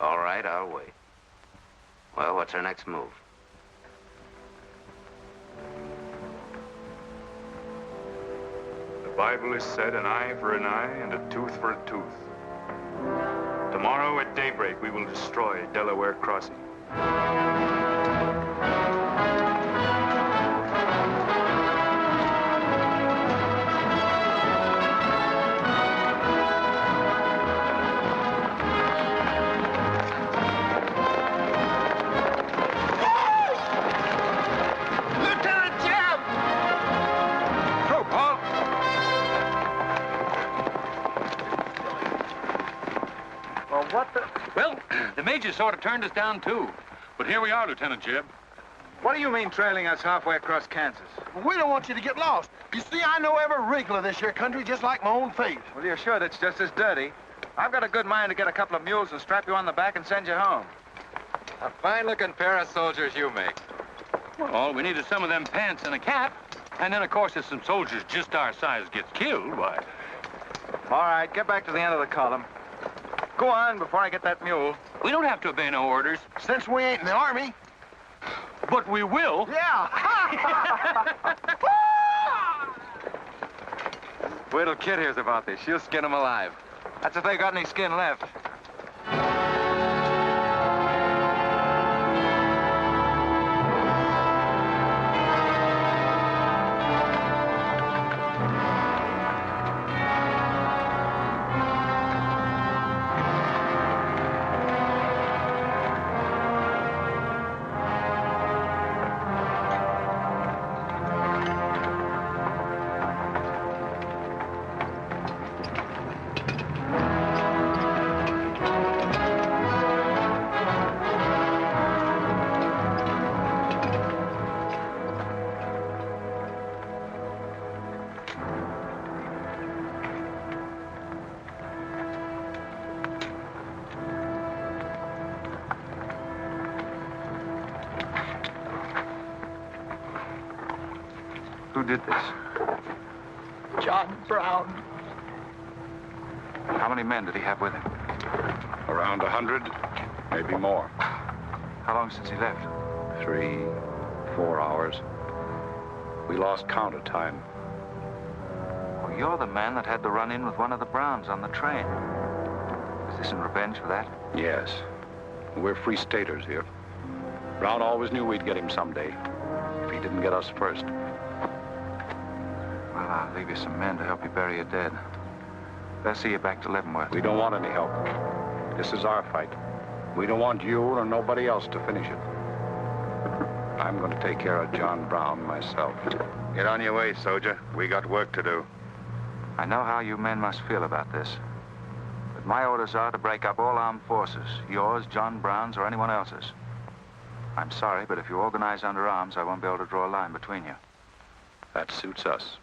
All right, I'll wait. Well, what's our next move? The Bible has said an eye for an eye and a tooth for a tooth. Tomorrow at daybreak, we will destroy Delaware Crossing. Well, the major sort of turned us down, too. But here we are, Lieutenant J.E.B. What do you mean trailing us halfway across Kansas? Well, we don't want you to get lost. You see, I know every wrinkle of this here country just like my own face. Well, you're sure that's just as dirty? I've got a good mind to get a couple of mules and strap you on the back and send you home. A fine-looking pair of soldiers you make. Well, all we need is some of them pants and a cap. And then, of course, if some soldiers just our size gets killed, why... All right, get back to the end of the column. Go on before I get that mule. We don't have to obey no orders. Since we ain't in the Army. But we will. Yeah. Wait till Kid hears about this. She'll skin him alive. That's if they got any skin left. Who did this? John Brown. How many men did he have with him? Around 100, maybe more. How long since he left? 3, 4 hours. We lost count of time. Well, you're the man that had the run-in with one of the Browns on the train. Is this in revenge for that? Yes. We're free staters here. Brown always knew we'd get him someday, if he didn't get us first. Well, I'll leave you some men to help you bury your dead. They'll see you back to Leavenworth. We don't want any help. This is our fight. We don't want you or nobody else to finish it. I'm going to take care of John Brown myself. Get on your way, soldier. We got work to do. I know how you men must feel about this. But my orders are to break up all armed forces. Yours, John Brown's, or anyone else's. I'm sorry, but if you organize under arms, I won't be able to draw a line between you. That suits us,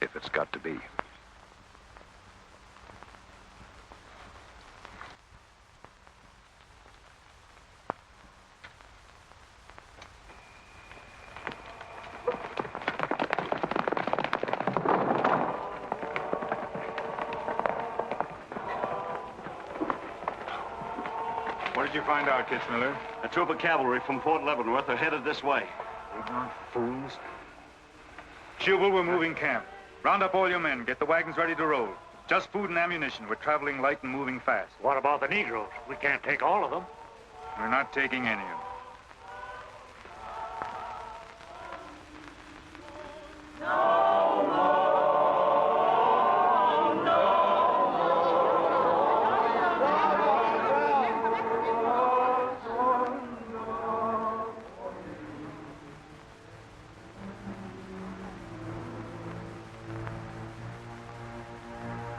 if it's got to be. What did you find out, Kitzmiller? A troop of cavalry from Fort Leavenworth are headed this way. Ignorant fools. Jubal, we're moving camp. Round up all your men. Get the wagons ready to roll. Just food and ammunition. We're traveling light and moving fast. What about the Negroes? We can't take all of them. We're not taking any of them.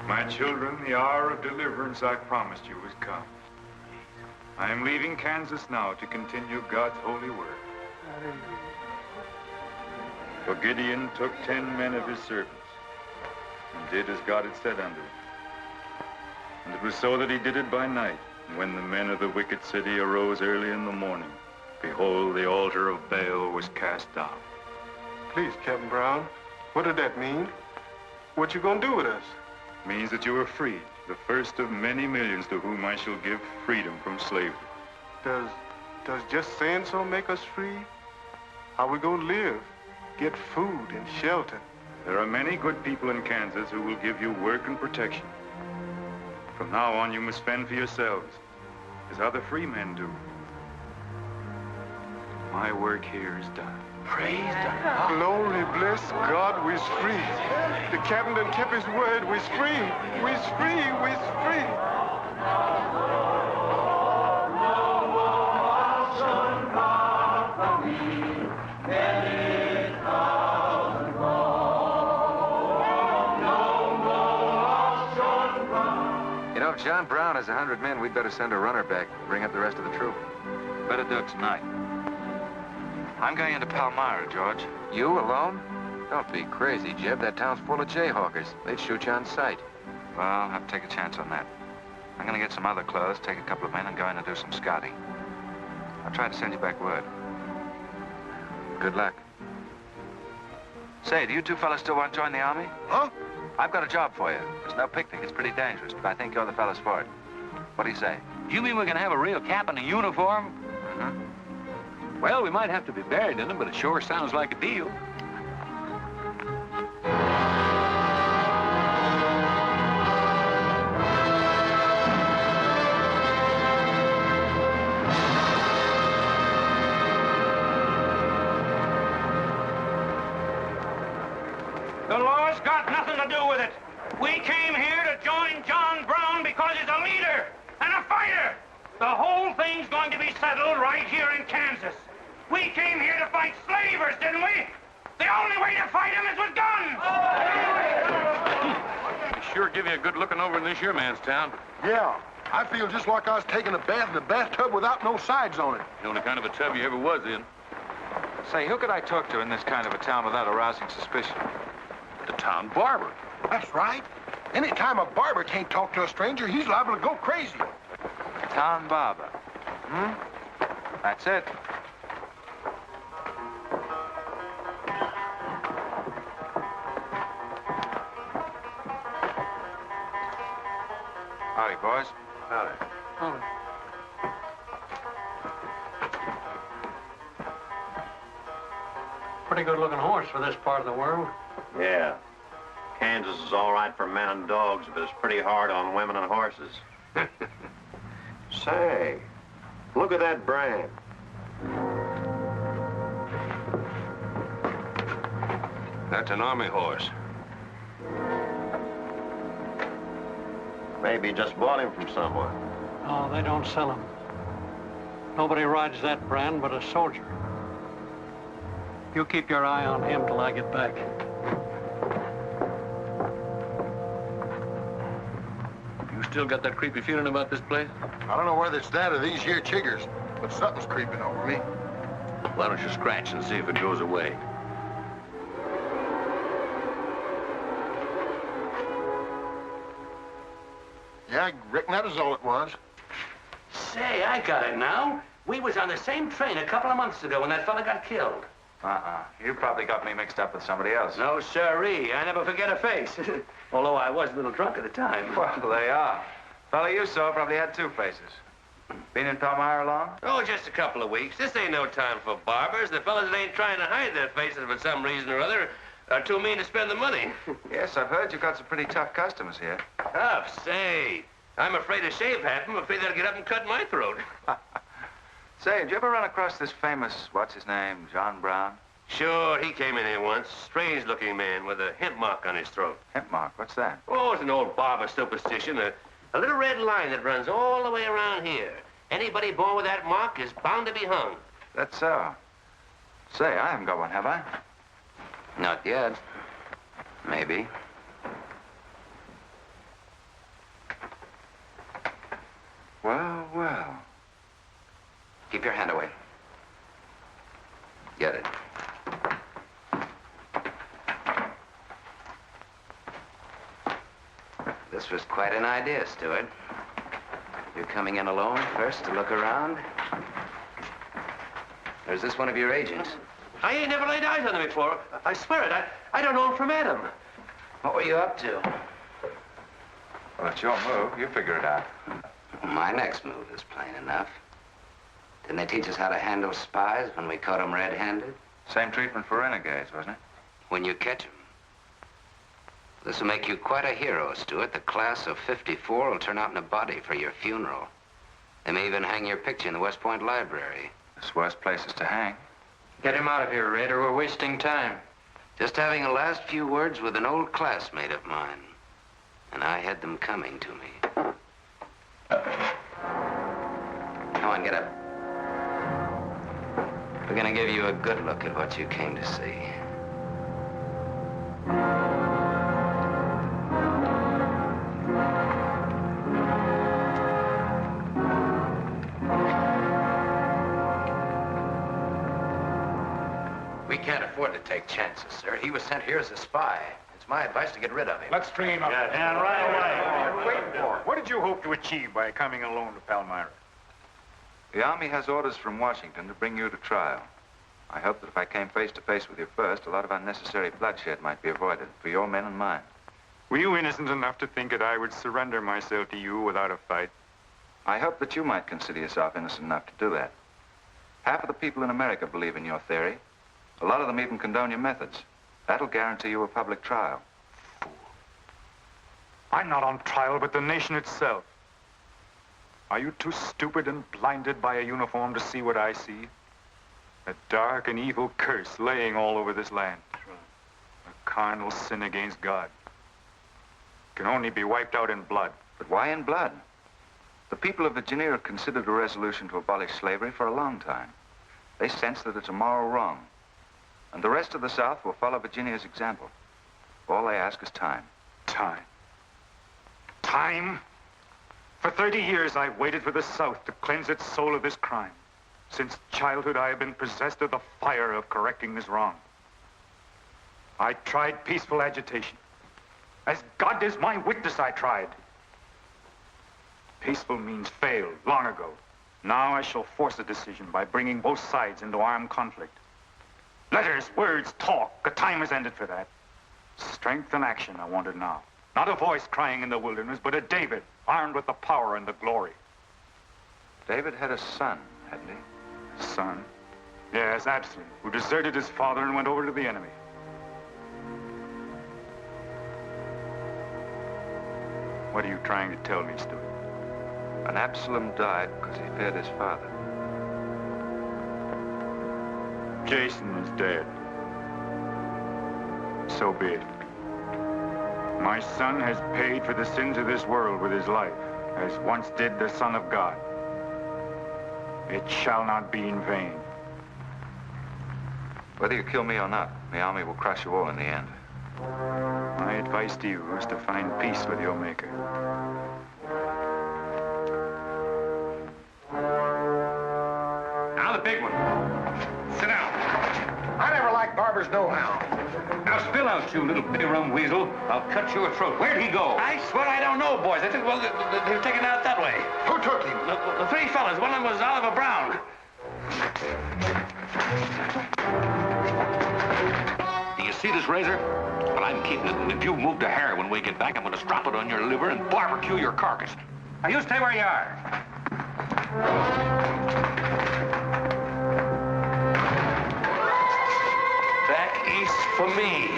My children, the hour of deliverance I promised you has come. I am leaving Kansas now to continue God's holy work. For Gideon took 10 men of his servants and did as God had said unto him. And it was so that he did it by night. And when the men of the wicked city arose early in the morning, behold, the altar of Baal was cast down. Please, Captain Brown, what did that mean? What you gonna do with us? Means that you are free, the first of many millions to whom I shall give freedom from slavery. Does just saying so make us free? How we gonna live? Get food and shelter? There are many good people in Kansas who will give you work and protection. From now on, you must fend for yourselves, as other free men do. My work here is done. Praise God. Glory, bless God, we's free. The captain done kept his word, we's free. We's free, we's free. You know, if John Brown has 100 men, we'd better send a runner back, bring up the rest of the troop. Better do it tonight. I'm going into Palmyra, George. You alone? Don't be crazy, Jeb. That town's full of jayhawkers. They'd shoot you on sight. Well, I'll have to take a chance on that. I'm going to get some other clothes, take a couple of men, and go in and do some scouting. I'll try to send you back word. Good luck. Say, do you two fellas still want to join the Army? Huh? I've got a job for you. There's no picnic. It's pretty dangerous, but I think you're the fellas for it. What do you say? You mean we're gonna have a real cap and a uniform? Mm-hmm. Well, we might have to be buried in them, but it sure sounds like a deal. The law's got nothing to do with it. We came here to join John Brown because he's a leader and a fighter. The whole thing's going to be settled right here in Kansas. We came here to fight slavers, didn't we? The only way to fight them is with guns. They sure give you a good looking over in this here man's town. Yeah, I feel just like I was taking a bath in a bathtub without no sides on it. The only kind of a tub you ever was in. Say, who could I talk to in this kind of a town without arousing suspicion? The town barber. That's right. Anytime a barber can't talk to a stranger, he's liable to go crazy. Town barber. Hmm? That's it. Howdy, boys. Howdy. Oh. Pretty good-looking horse for this part of the world. Yeah. Kansas is all right for men and dogs, but it's pretty hard on women and horses. Say, look at that brand. That's an army horse. Maybe you just bought him from someone. Oh, they don't sell them. Nobody rides that brand but a soldier. You keep your eye on him till I get back. You still got that creepy feeling about this place? I don't know whether it's that or these here chiggers, but something's creeping over me. Why don't you scratch and see if it goes away? Yeah, I reckon that is all it was. Say, I got it now. We was on the same train a couple of months ago when that fella got killed. You probably got me mixed up with somebody else. No, sirree. I never forget a face. Although I was a little drunk at the time. Well, they are. Fella you saw probably had two faces. Been in Palmyra long? Oh, just a couple of weeks. This ain't no time for barbers. The fellas that ain't trying to hide their faces for some reason or other are too mean to spend the money. Yes, I've heard you've got some pretty tough customers here. Tough, say. I'm afraid to shave half of them. Afraid they'll get up and cut my throat. Say, did you ever run across this famous, what's his name, John Brown? Sure, he came in here once. Strange-looking man with a hemp mark on his throat. Hemp mark? What's that? Oh, it's an old barber superstition. A little red line that runs all the way around here. Anybody born with that mark is bound to be hung. That's so. Say, I haven't got one, have I? Not yet. Maybe. Well, well. Keep your hand away. Get it. This was quite an idea, Stuart. You're coming in alone first to look around? Or is this one of your agents? I ain't never laid eyes on him before. I swear it. I don't know him from Adam. What were you up to? Well, it's your move. You figure it out. My next move is plain enough. Didn't they teach us how to handle spies when we caught them red-handed? Same treatment for renegades, wasn't it? When you catch them. This will make you quite a hero, Stuart. The class of '54 will turn out in a body for your funeral. They may even hang your picture in the West Point Library. There's worse places to hang. Get him out of here, Red, or we're wasting time. Just having a last few words with an old classmate of mine. And I had them coming to me. Come on, get up. We're gonna give you a good look at what you came to see. We can't afford to take chances, sir. He was sent here as a spy. It's my advice to get rid of him. Let's train up. And right away. Wait for. What did you hope to achieve by coming alone to Palmyra? The Army has orders from Washington to bring you to trial. I hope that if I came face to face with you first, a lot of unnecessary bloodshed might be avoided for your men and mine. Were you innocent enough to think that I would surrender myself to you without a fight? I hope that you might consider yourself innocent enough to do that. Half of the people in America believe in your theory. A lot of them even condone your methods. That'll guarantee you a public trial. Fool. I'm not on trial, but the nation itself. Are you too stupid and blinded by a uniform to see what I see? A dark and evil curse laying all over this land. A carnal sin against God. Can only be wiped out in blood. But why in blood? The people of Virginia have considered a resolution to abolish slavery for a long time. They sense that it's a moral wrong. And the rest of the South will follow Virginia's example. All they ask is time. Time? Time? For 30 years, I've waited for the South to cleanse its soul of this crime. Since childhood, I have been possessed of the fire of correcting this wrong. I tried peaceful agitation. As God is my witness, I tried. Peaceful means failed long ago. Now I shall force a decision by bringing both sides into armed conflict. Letters, words, talk. The time has ended for that. Strength and action I wanted now. Not a voice crying in the wilderness, but a David, armed with the power and the glory. David had a son, hadn't he? Son? Yes, Absalom, who deserted his father and went over to the enemy. What are you trying to tell me, Stuart? And Absalom died because he feared his father. Jason is dead. So be it. My son has paid for the sins of this world with his life, as once did the Son of God. It shall not be in vain. Whether you kill me or not, the army will crush you all in the end. My advice to you is to find peace with your Maker. Now the big one. Sit down. I never liked barbers no-how. Now spill out, you little bitty rum weasel. I'll cut your throat. Where'd he go? I swear I don't know, boys. I think, well, they were taken out that way. Who took him? The three fellas. One of them was Oliver Brown. Do you see this razor? Well, I'm keeping it, and if you move to hair when we get back, I'm going to strap it on your liver and barbecue your carcass. Now, you stay where you are. Back east for me.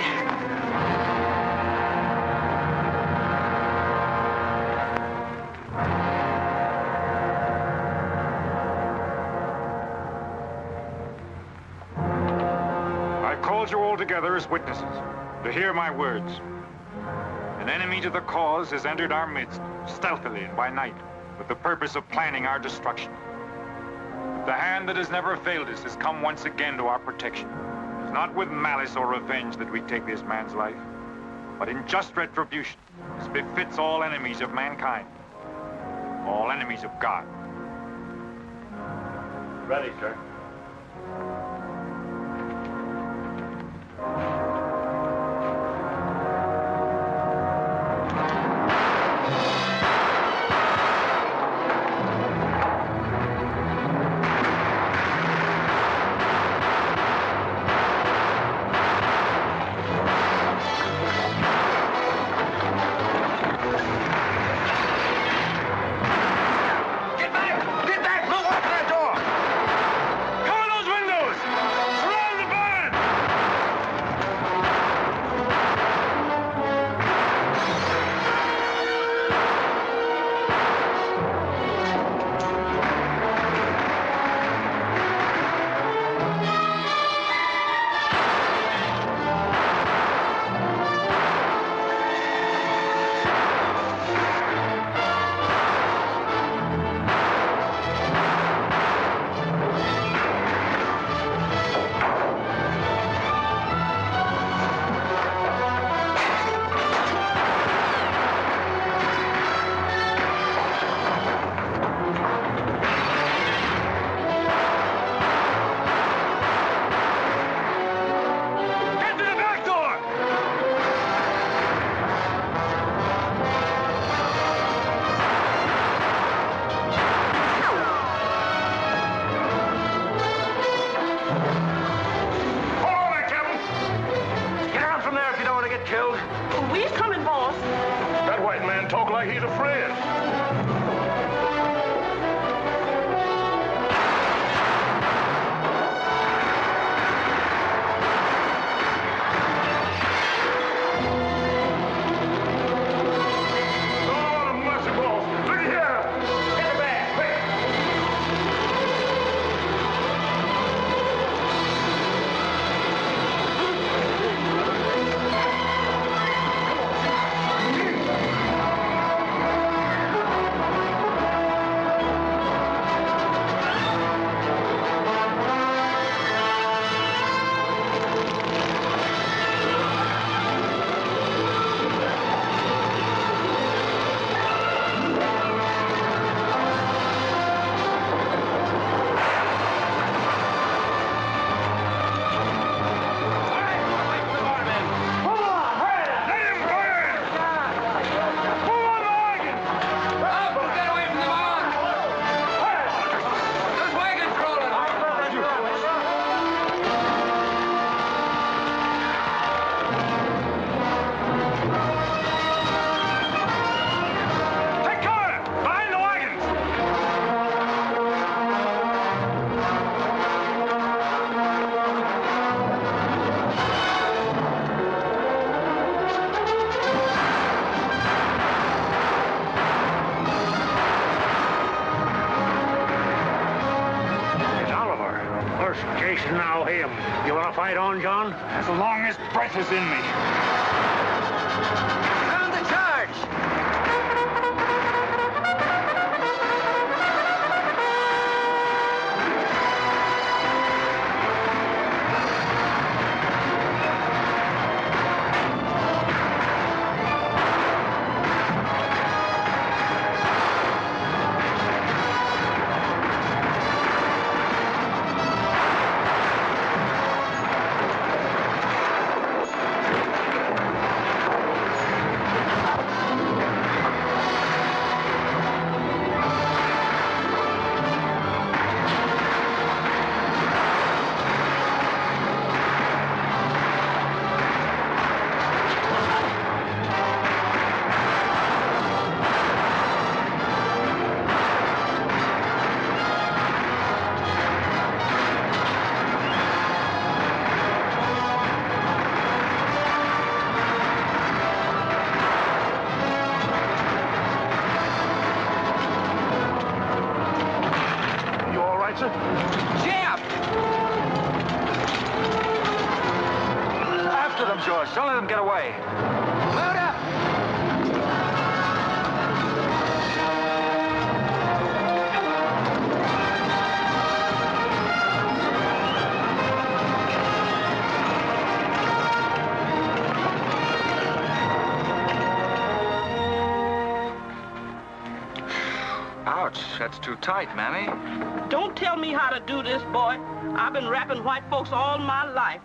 Called you all together as witnesses to hear my words. An enemy to the cause has entered our midst, stealthily and by night, with the purpose of planning our destruction. But the hand that has never failed us has come once again to our protection. It's not with malice or revenge that we take this man's life, but in just retribution, as befits all enemies of mankind, all enemies of God. Ready, sir. him. You want to fight on, John? As long as breath is in me. Sound the charge! George. Don't let them get away. Load up! Ouch, that's too tight, Mammy. Don't tell me how to do this, boy. I've been wrapping white folks all my life.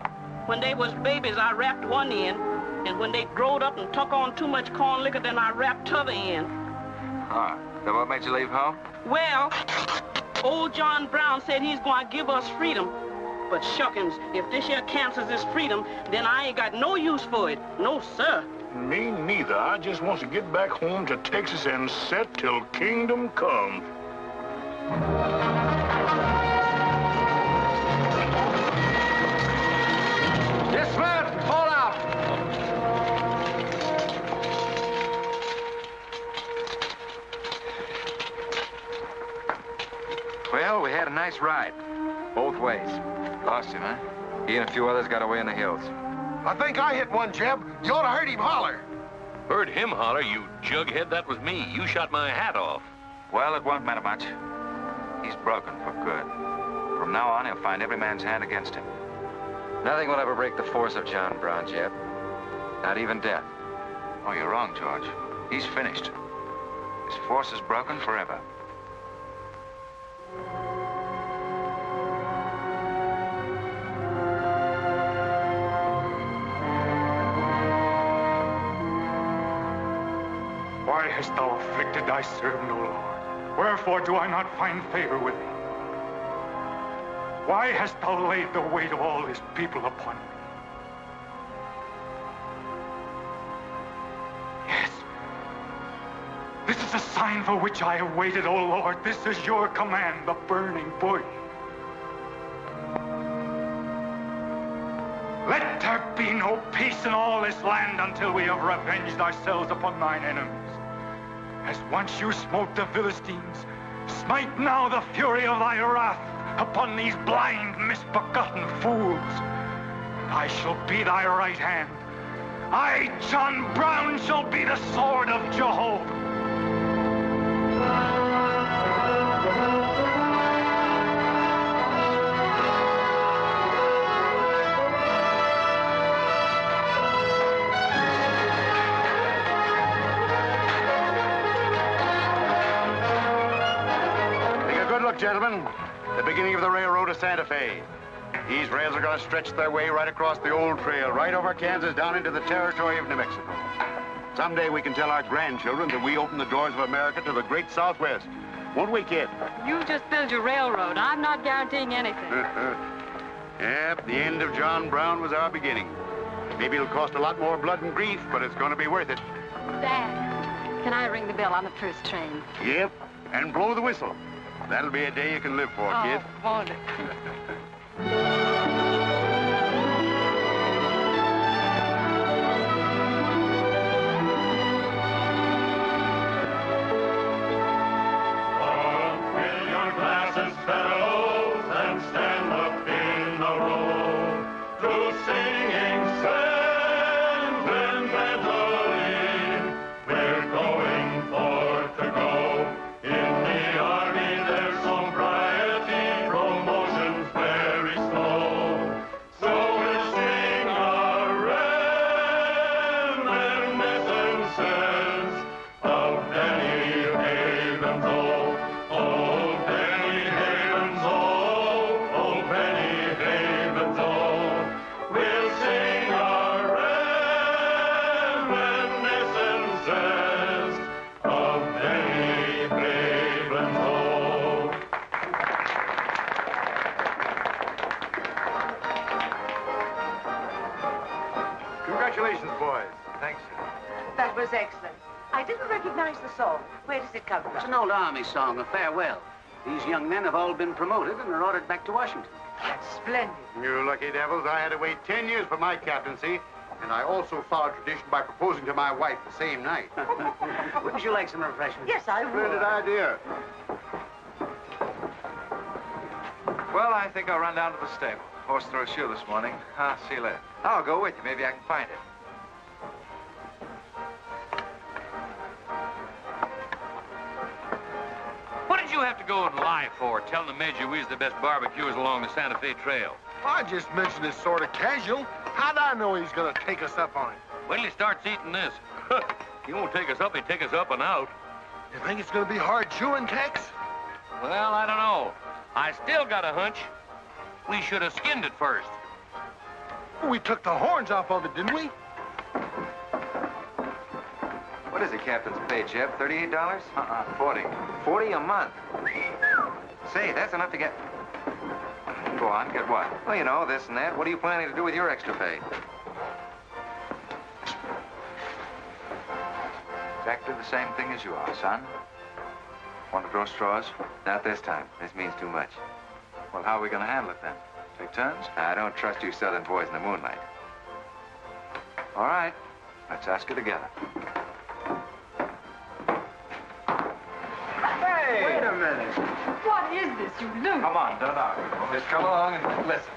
When they was babies, I wrapped one end, and when they growed up and took on too much corn liquor, then I wrapped t'other end. Huh. Then what made you leave home? Well, old John Brown said he's going to give us freedom. But shuckins, if this here cancels this freedom, then I ain't got no use for it. No, sir. Me neither. I just want to get back home to Texas and set till kingdom come. Dismount! Fall out! Well, we had a nice ride. Both ways. Lost him, huh? He and a few others got away in the hills. I think I hit one, Jeb. You ought to heard him holler. Heard him holler, you jughead? That was me. You shot my hat off. Well, it won't matter much. He's broken for good. From now on, he'll find every man's hand against him. Nothing will ever break the force of John Brown, Jeb. Not even death. Oh, you're wrong, George. He's finished. His force is broken forever. Why hast thou afflicted thy servant, O Lord? Wherefore do I not find favor with thee? Why hast thou laid the weight of all this people upon me? Yes. This is a sign for which I have waited, O Lord. This is your command, the burning bush. Let there be no peace in all this land until we have revenged ourselves upon thine enemies. As once you smote the Philistines, smite now the fury of thy wrath upon these blind, misbegotten fools. I shall be thy right hand. I, John Brown, shall be the sword of Jehovah. Gentlemen, the beginning of the railroad to Santa Fe. These rails are going to stretch their way right across the old trail, right over Kansas, down into the territory of New Mexico. Someday we can tell our grandchildren that we opened the doors of America to the great Southwest. Won't we, kid? You just build your railroad. I'm not guaranteeing anything. Yep, the end of John Brown was our beginning. Maybe it'll cost a lot more blood and grief, but it's going to be worth it. Dad, can I ring the bell on the first train? Yep, and blow the whistle. That'll be a day you can live for, kid. Won't it? Fill your glasses, fellows, and stand up in a row. That was excellent. I didn't recognize the song. Where does it come from? It's an old Army song, a farewell. These young men have all been promoted and are ordered back to Washington. That's splendid. You lucky devils, I had to wait 10 years for my captaincy, and I also followed tradition by proposing to my wife the same night. Wouldn't you like some refreshment? Yes, I would. Splendid idea. Well, I think I'll run down to the stable. Horse threw a shoe this morning. I'll see you later. I'll go with you. Maybe I can find it. What did you have to go and lie for, telling the Major we was the best barbecuers along the Santa Fe Trail? I just mentioned it sort of casual. How'd I know he's gonna take us up on it? Wait till he starts eating this. He won't take us up, he'll take us up and out. You think it's gonna be hard chewing, Tex? Well, I don't know. I still got a hunch. We should have skinned it first. We took the horns off of it, didn't we? What is the captain's pay, J.E.B? $38? 40. 40 a month. Say, that's enough to get... Go on, get what? Well, you know, this and that. What are you planning to do with your extra pay? Exactly the same thing as you are, son. Want to draw straws? Not this time. This means too much. Well, how are we going to handle it then? Take turns? I don't trust you southern boys in the moonlight. All right. Let's ask it together. Hey! Wait a minute. What is this, you loot? Come on, don't argue. Just come along and listen.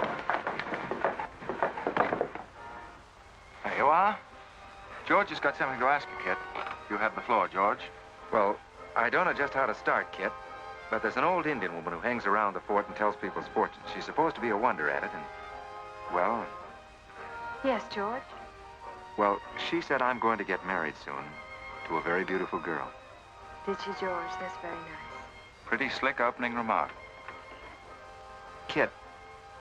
There you are. George has got something to ask you, kid. You have the floor, George. Well, I don't know just how to start, Kit, but there's an old Indian woman who hangs around the fort and tells people's fortunes. She's supposed to be a wonder at it, and, well, Yes, George. well, she said I'm going to get married soon to a very beautiful girl. Did she, George? That's very nice. Pretty slick opening remark. Kit,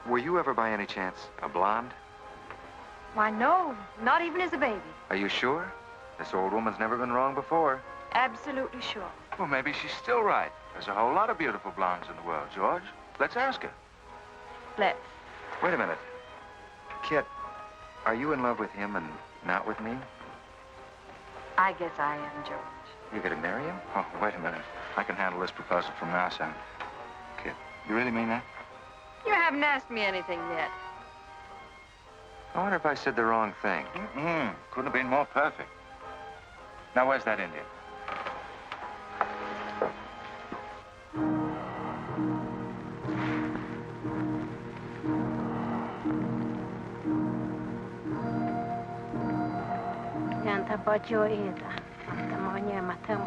were you ever by any chance a blonde? Why, no. Not even as a baby. Are you sure? This old woman's never been wrong before. Absolutely sure. Well, maybe she's still right. There's a whole lot of beautiful blondes in the world, George. Let's ask her. Let's. Wait a minute. Kit, are you in love with him and not with me? I guess I am, George. You gonna marry him? Oh, wait a minute. I can handle this proposal from now, son. Kid, you really mean that? You haven't asked me anything yet. I wonder if I said the wrong thing. Couldn't have been more perfect. Now, where's that Indian? Yanta bajo ita, tamonya matam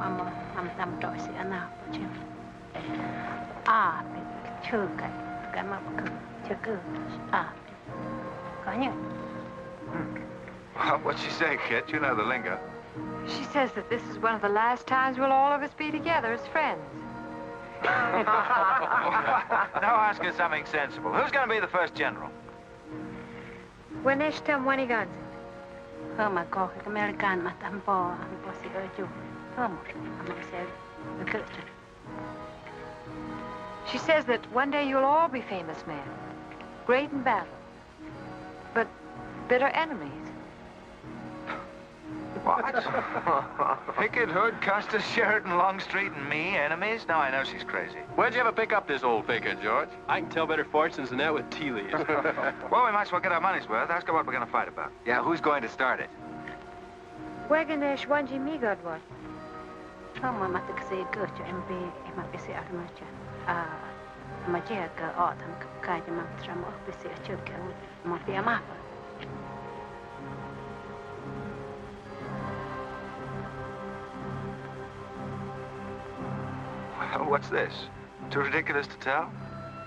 am dosi ana bajo. Ah, chuka, kama chuka, ah, kanya. Well, what'd she say, Kit? You know the lingo. She says that this is one of the last times we'll all of us be together as friends. Now ask her something sensible. Who's going to be the first general? When next time when he guns Hama ko American matampo ang posi ojo. Hama I'm She says that one day you'll all be famous men, great in battle, but bitter enemies. What? Pickett, Hood, Custer, Sheridan, Longstreet, and me, enemies? Now I know she's crazy. Where'd you ever pick up this old figure, George? I can tell better fortunes than that with tea leaves. Well, we might as well get our money's worth. Ask her what we're going to fight about. Yeah, who's going to start it? Weganesh wanji mi godwat. Hama matakasi gocho MB mapisi armacha. Ah, magia ka autumn kaja mantram opisi achuka mapi amapa. What's this? Too ridiculous to tell?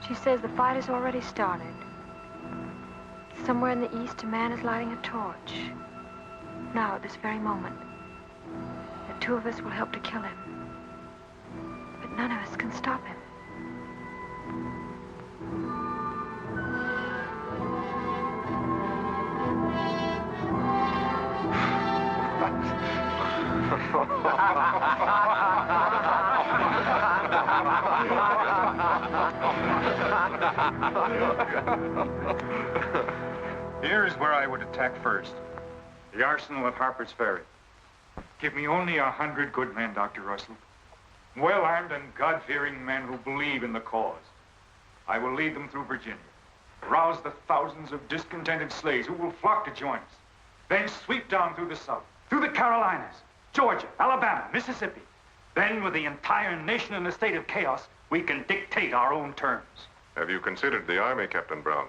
She says the fight has already started. Somewhere in the east, a man is lighting a torch. Now, at this very moment. The two of us will help to kill him. But none of us can stop him. Here's where I would attack first. The arsenal at Harper's Ferry. Give me only 100 good men, Dr. Russell. Well-armed and God-fearing men who believe in the cause. I will lead them through Virginia. Rouse the thousands of discontented slaves who will flock to join us. Then sweep down through the South, through the Carolinas, Georgia, Alabama, Mississippi. Then, with the entire nation in a state of chaos, we can dictate our own terms. Have you considered the Army, Captain Brown?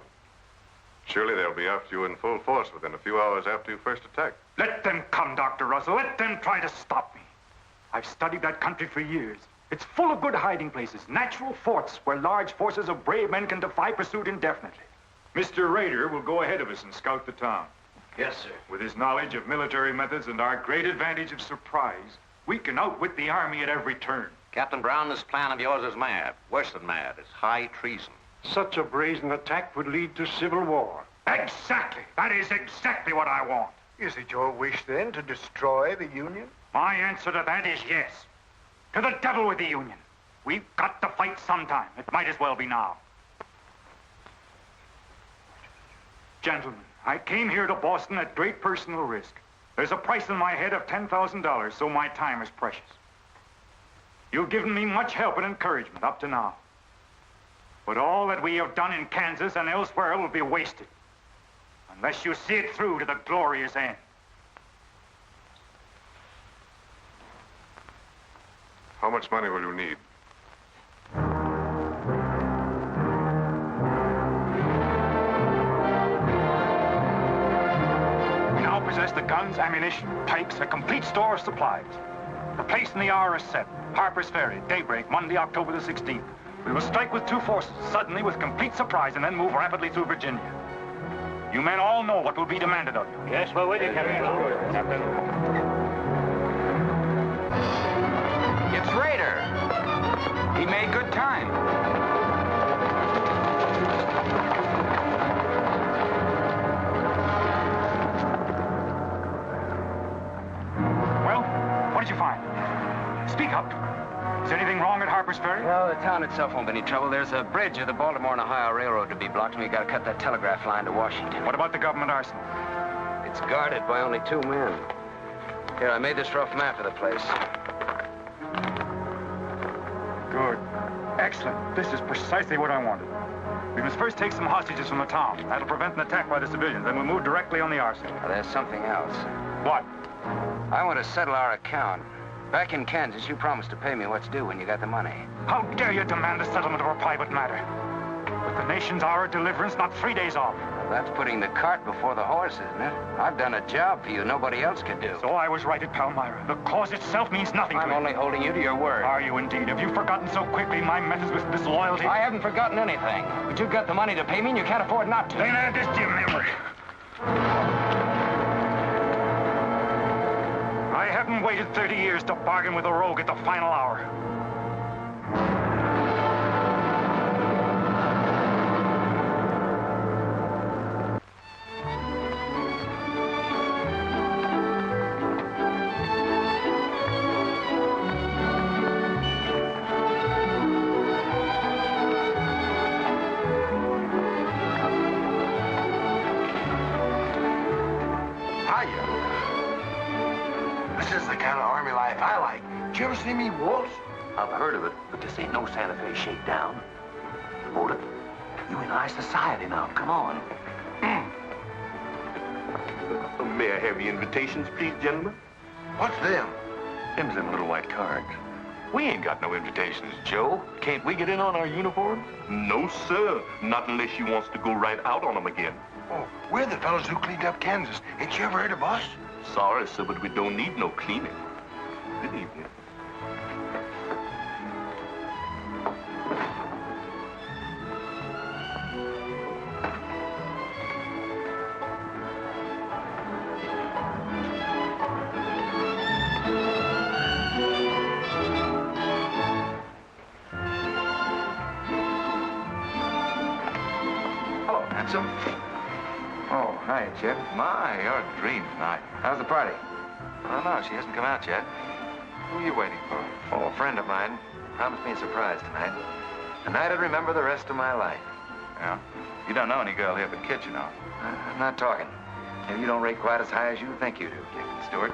Surely they'll be after you in full force within a few hours after you first attack. Let them come, Dr. Russell. Let them try to stop me. I've studied that country for years. It's full of good hiding places, natural forts where large forces of brave men can defy pursuit indefinitely. Mr. Rader will go ahead of us and scout the town. Yes, sir. With his knowledge of military methods and our great advantage of surprise, we can outwit the Army at every turn. Captain Brown, this plan of yours is mad. Worse than mad. It's high treason. Such a brazen attack would lead to civil war. Exactly. That is exactly what I want. Is it your wish, then, to destroy the Union? My answer to that is yes. To the devil with the Union. We've got to fight sometime. It might as well be now. Gentlemen, I came here to Boston at great personal risk. There's a price on my head of $10,000, so my time is precious. You've given me much help and encouragement up to now. But all that we have done in Kansas and elsewhere will be wasted unless you see it through to the glorious end. How much money will you need? We now possess the guns, ammunition, pikes, a complete store of supplies. The place and the hour is set. Harper's Ferry, daybreak, Monday, October the 16th. We will strike with 2 forces, suddenly with complete surprise, and then move rapidly through Virginia. You men all know what will be demanded of you. Yes, we're with you, Captain. It's Rader. He made good time. Well, what did you find? Speak up. Is anything wrong at Harper's Ferry? Well, the town itself won't be any trouble. There's a bridge of the Baltimore and Ohio Railroad to be blocked, and we gotta cut that telegraph line to Washington. What about the government arsenal? It's guarded by only 2 men. Here, I made this rough map of the place. Good. Excellent. This is precisely what I wanted. We must first take some hostages from the town. That'll prevent an attack by the civilians. Then we'll move directly on the arsenal. Now, there's something else. What? I want to settle our account. Back in Kansas, you promised to pay me what's due when you got the money. How dare you demand a settlement of a private matter? With the nation's hour of deliverance not 3 days off. Well, that's putting the cart before the horse, isn't it? I've done a job for you nobody else could do. So I was right at Palmyra. The cause itself means nothing to I'm me. only holding you to your word. Are you indeed? Have you forgotten so quickly my methods with disloyalty? I haven't forgotten anything. But you've got the money to pay me and you can't afford not to. Then add this to your memory. I haven't waited 30 years to bargain with a rogue at the final hour. Did you ever see me waltz? I've heard of it, but this ain't no Santa Fe shakedown. Hold it. You in high society now. Come on. May I have your invitations, please, gentlemen? What's them? Them's them little white cards. We ain't got no invitations, Joe. Can't we get in on our uniform? No, sir. Not unless you wants to go right out on them again. Oh, we're the fellows who cleaned up Kansas. Ain't you ever heard of us? Sorry, sir, but we don't need no cleaning. Good evening. Hello, handsome. Oh, hi, Chip. My, you're a dream tonight. How's the party? I don't know. She hasn't come out yet. Who are you waiting for? Oh, a friend of mine promised me a surprise tonight. A night I'd remember the rest of my life. Yeah? You don't know any girl here but Kit, you know. I'm not talking. Maybe you don't rate quite as high as you think you do, Captain Stuart.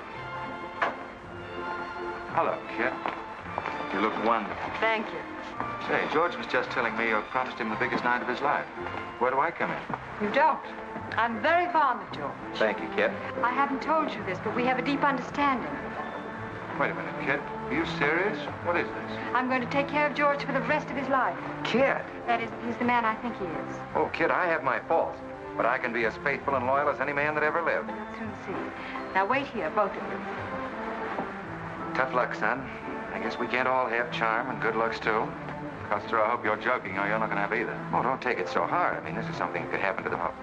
Hello, kid. You look wonderful. Thank you. Say, George was just telling me you promised him the biggest night of his life. Where do I come in? You don't. I'm very fond of George. Thank you, kid. I haven't told you this, but we have a deep understanding. Wait a minute, kid. Are you serious? What is this? I'm going to take care of George for the rest of his life. Kid! That is, he's the man I think he is. Oh, kid, I have my faults. But I can be as faithful and loyal as any man that ever lived. You'll soon see. Now wait here, both of you. Tough luck, son. I guess we can't all have charm and good looks, too. Custer, I hope you're joking, or you're not going to have either. Oh, don't take it so hard. I mean, this is something that could happen to them all.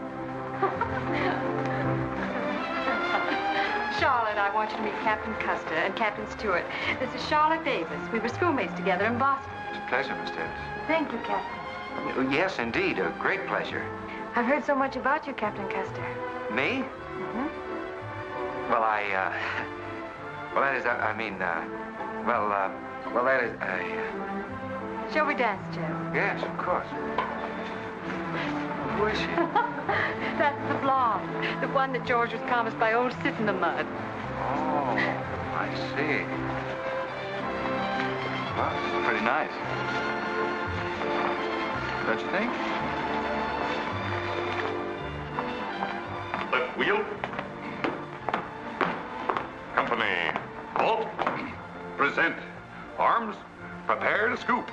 Charlotte, I want you to meet Captain Custer and Captain Stuart. This is Charlotte Davis. We were schoolmates together in Boston. It's a pleasure, Miss Davis. Thank you, Captain. Oh, yes, indeed. A great pleasure. I've heard so much about you, Captain Custer. Me? Mm-hmm. Well, well, that is, well, that is, Shall we dance, Joe? Yes, of course. Who is she? That's the blonde, the one that George was promised by old Sit in the Mud. Oh, I see. Well, it's pretty nice. Don't you think? Left wheel. Company, halt. Present. Arms, prepare to scoop.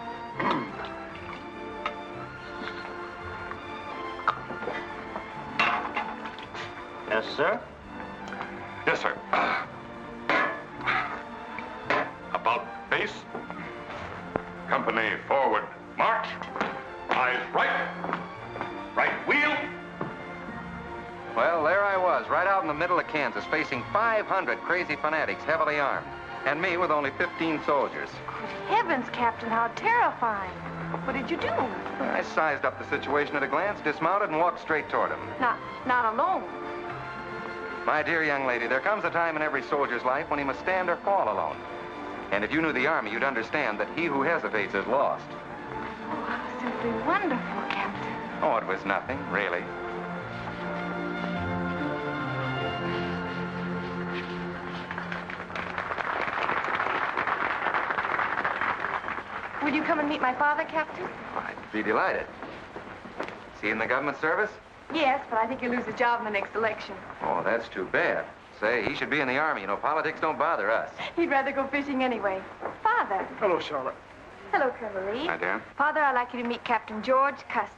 Yes, sir? Yes, sir. About face. Company, forward. March. Eyes right. Right wheel. Well, there I was, right out in the middle of Kansas, facing 500 crazy fanatics, heavily armed. And me with only 15 soldiers. Heavens, Captain, how terrifying. What did you do? I sized up the situation at a glance, dismounted, and walked straight toward him. Not alone. My dear young lady, there comes a time in every soldier's life when he must stand or fall alone. And if you knew the Army, you'd understand that he who hesitates is lost. Oh, how simply wonderful, Captain. Oh, it was nothing, really. Will you come and meet my father, Captain? I'd be delighted. Is he in the government service? Yes, but I think he'll lose his job in the next election. Oh, that's too bad. Say, he should be in the Army. You know, politics don't bother us. He'd rather go fishing anyway. Father. Hello, Charlotte. Hello, Colonel Lee. Hi, dear. Father, I'd like you to meet Captain George Custer.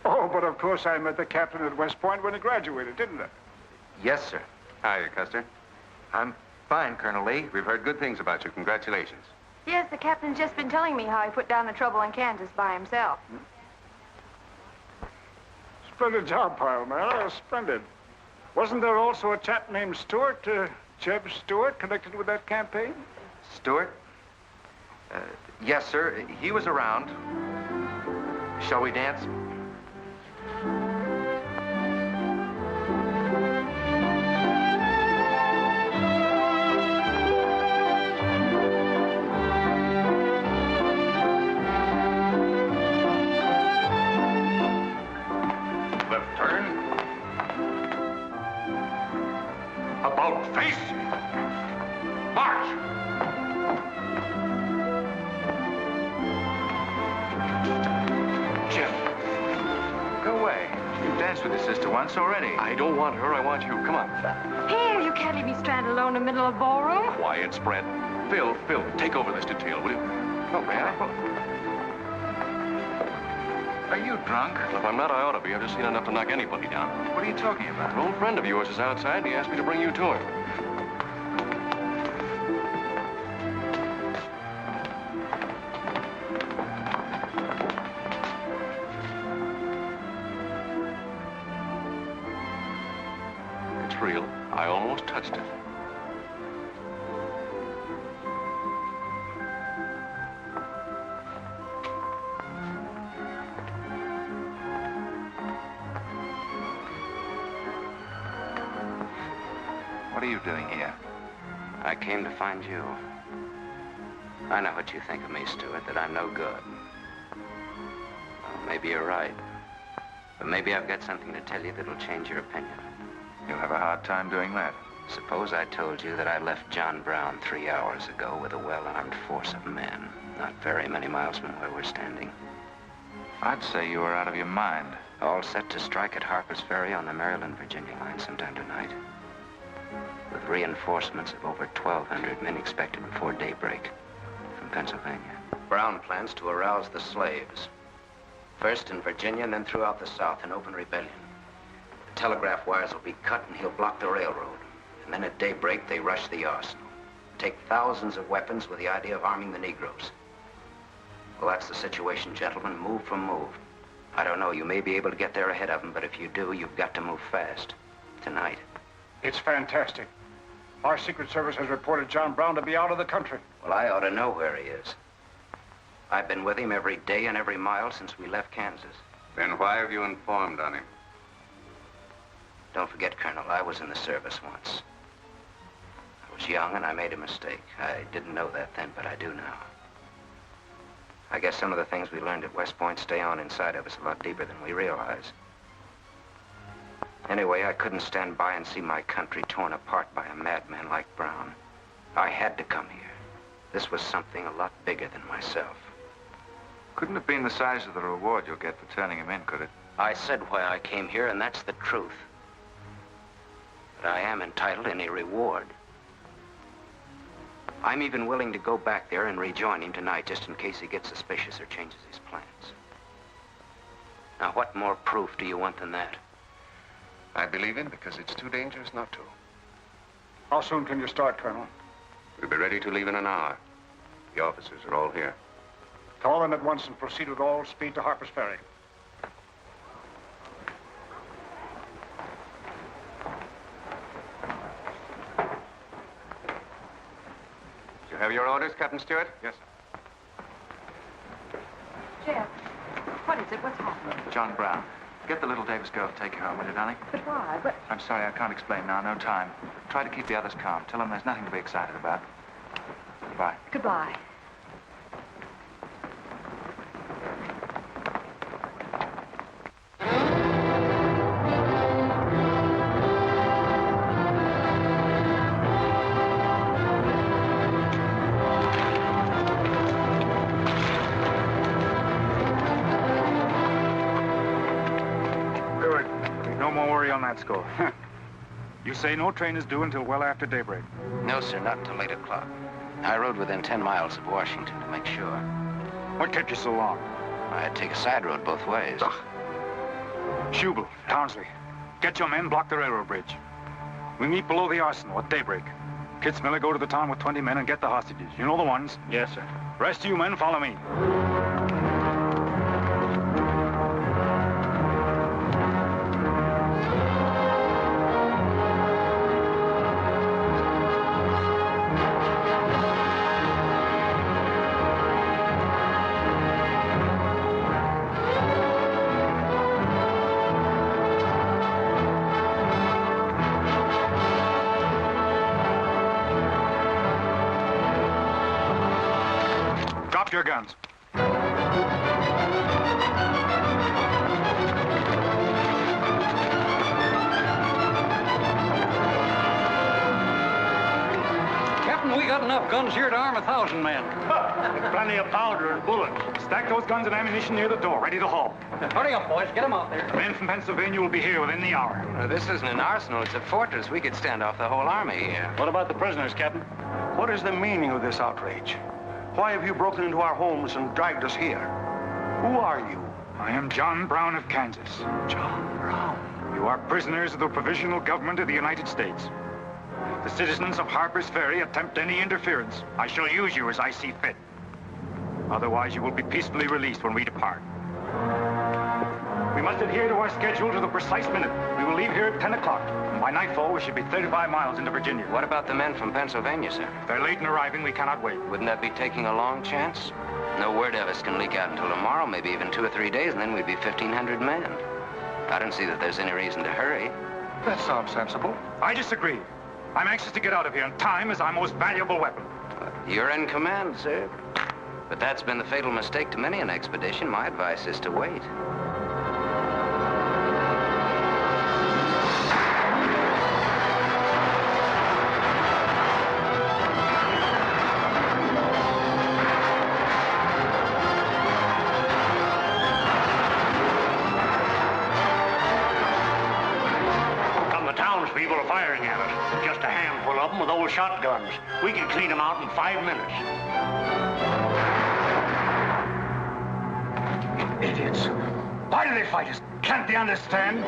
Oh, but of course I met the captain at West Point when he graduated, didn't I? Yes, sir. Hi, Custer. I'm fine, Colonel Lee. We've heard good things about you. Congratulations. Yes, the captain's just been telling me how he put down the trouble in Kansas by himself. Splendid job, pile, man. Oh, splendid. Wasn't there also a chap named Stuart, J.E.B. Stuart, connected with that campaign? Stuart? Yes, sir. He was around. Shall we dance? About face. March. Jim. Go away. You've danced with your sister once already. I don't want her. I want you. Come on. Here, you can't leave me stranded alone in the middle of a ballroom. Quiet, spread. Phil, take over this detail, will you? Oh, may I? Are you drunk? If I'm not, I ought to be. I've just seen enough to knock anybody down. What are you talking about? An old friend of yours is outside, and he asked me to bring you to him. It's real. I almost touched it. What are you doing here? I came to find you. I know what you think of me, Stuart, that I'm no good. Well, maybe you're right. But maybe I've got something to tell you that'll change your opinion. You'll have a hard time doing that. Suppose I told you that I left John Brown 3 hours ago with a well-armed force of men, not very many miles from where we're standing. I'd say you were out of your mind. All set to strike at Harper's Ferry on the Maryland-Virginia line sometime tonight. With reinforcements of over 1,200 men expected before daybreak from Pennsylvania. Brown plans to arouse the slaves. First in Virginia and then throughout the South in open rebellion. The telegraph wires will be cut and he'll block the railroad. And then at daybreak, they rush the arsenal. Take thousands of weapons with the idea of arming the Negroes. Well, that's the situation, gentlemen. Move for move. I don't know, you may be able to get there ahead of them, but if you do, you've got to move fast. Tonight. It's fantastic. Our Secret Service has reported John Brown to be out of the country. Well, I ought to know where he is. I've been with him every day and every mile since we left Kansas. Then why have you informed on him? Don't forget, Colonel, I was in the service once. I was young and I made a mistake. I didn't know that then, but I do now. I guess some of the things we learned at West Point stay on inside of us a lot deeper than we realize. Anyway, I couldn't stand by and see my country torn apart by a madman like Brown. I had to come here. This was something a lot bigger than myself. Couldn't have been the size of the reward you'll get for turning him in, could it? I said why I came here, and that's the truth. But I am entitled to any reward. I'm even willing to go back there and rejoin him tonight, just in case he gets suspicious or changes his plans. Now, what more proof do you want than that? I believe him because it's too dangerous not to. How soon can you start, Colonel? We'll be ready to leave in an hour. The officers are all here. Call them at once and proceed with all speed to Harper's Ferry. You have your orders, Captain Stuart? Yes, sir. Jeff, what is it? What's happening? John Brown. Get the little Davis girl to take you home, will you, darling? But why? But... I'm sorry, I can't explain now. No time. Try to keep the others calm. Tell them there's nothing to be excited about. Goodbye. Goodbye. Score. You say no train is due until well after daybreak? No, sir, not until 8 o'clock. I rode within 10 miles of Washington to make sure. What kept you so long? I had to take a side road both ways. Schubel, Townsley, get your men, block the railroad bridge. We meet below the arsenal at daybreak. Kitzmiller, go to the town with 20 men and get the hostages. You know the ones? Yes, sir. Rest of you men, follow me. Your guns. Captain, we got enough guns here to arm 1,000 men. Plenty of powder and bullets. Stack those guns and ammunition near the door, ready to haul. Hurry up, boys. Get them out there. The men from Pennsylvania will be here within the hour. This isn't an arsenal. It's a fortress. We could stand off the whole army here. What about the prisoners, Captain? What is the meaning of this outrage? Why have you broken into our homes and dragged us here? Who are you? I am John Brown of Kansas. John Brown? You are prisoners of the provisional government of the United States. If the citizens of Harper's Ferry attempt any interference, I shall use you as I see fit. Otherwise, you will be peacefully released when we depart. We must adhere to our schedule to the precise minute. We will leave here at 10 o'clock. And by nightfall, we should be 35 miles into Virginia. What about the men from Pennsylvania, sir? If they're late in arriving, we cannot wait. Wouldn't that be taking a long chance? No word of us can leak out until tomorrow, maybe even 2 or 3 days, and then we'd be 1,500 men. I don't see that there's any reason to hurry. That sounds sensible. I disagree. I'm anxious to get out of here, and time is our most valuable weapon. You're in command, sir. But that's been the fatal mistake to many an expedition. My advice is to wait. We can clean them out in 5 minutes. Idiots. Why do they fight us? Can't they understand?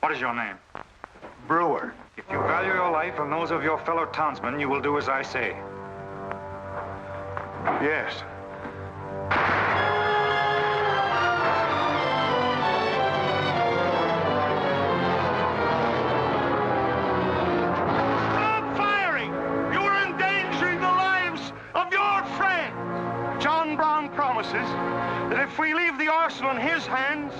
What is your name? Brewer. If you value your life and those of your fellow townsmen, you will do as I say. Yes. Stop firing! You are endangering the lives of your friend. John Brown promises that if we leave the arsenal in his hands,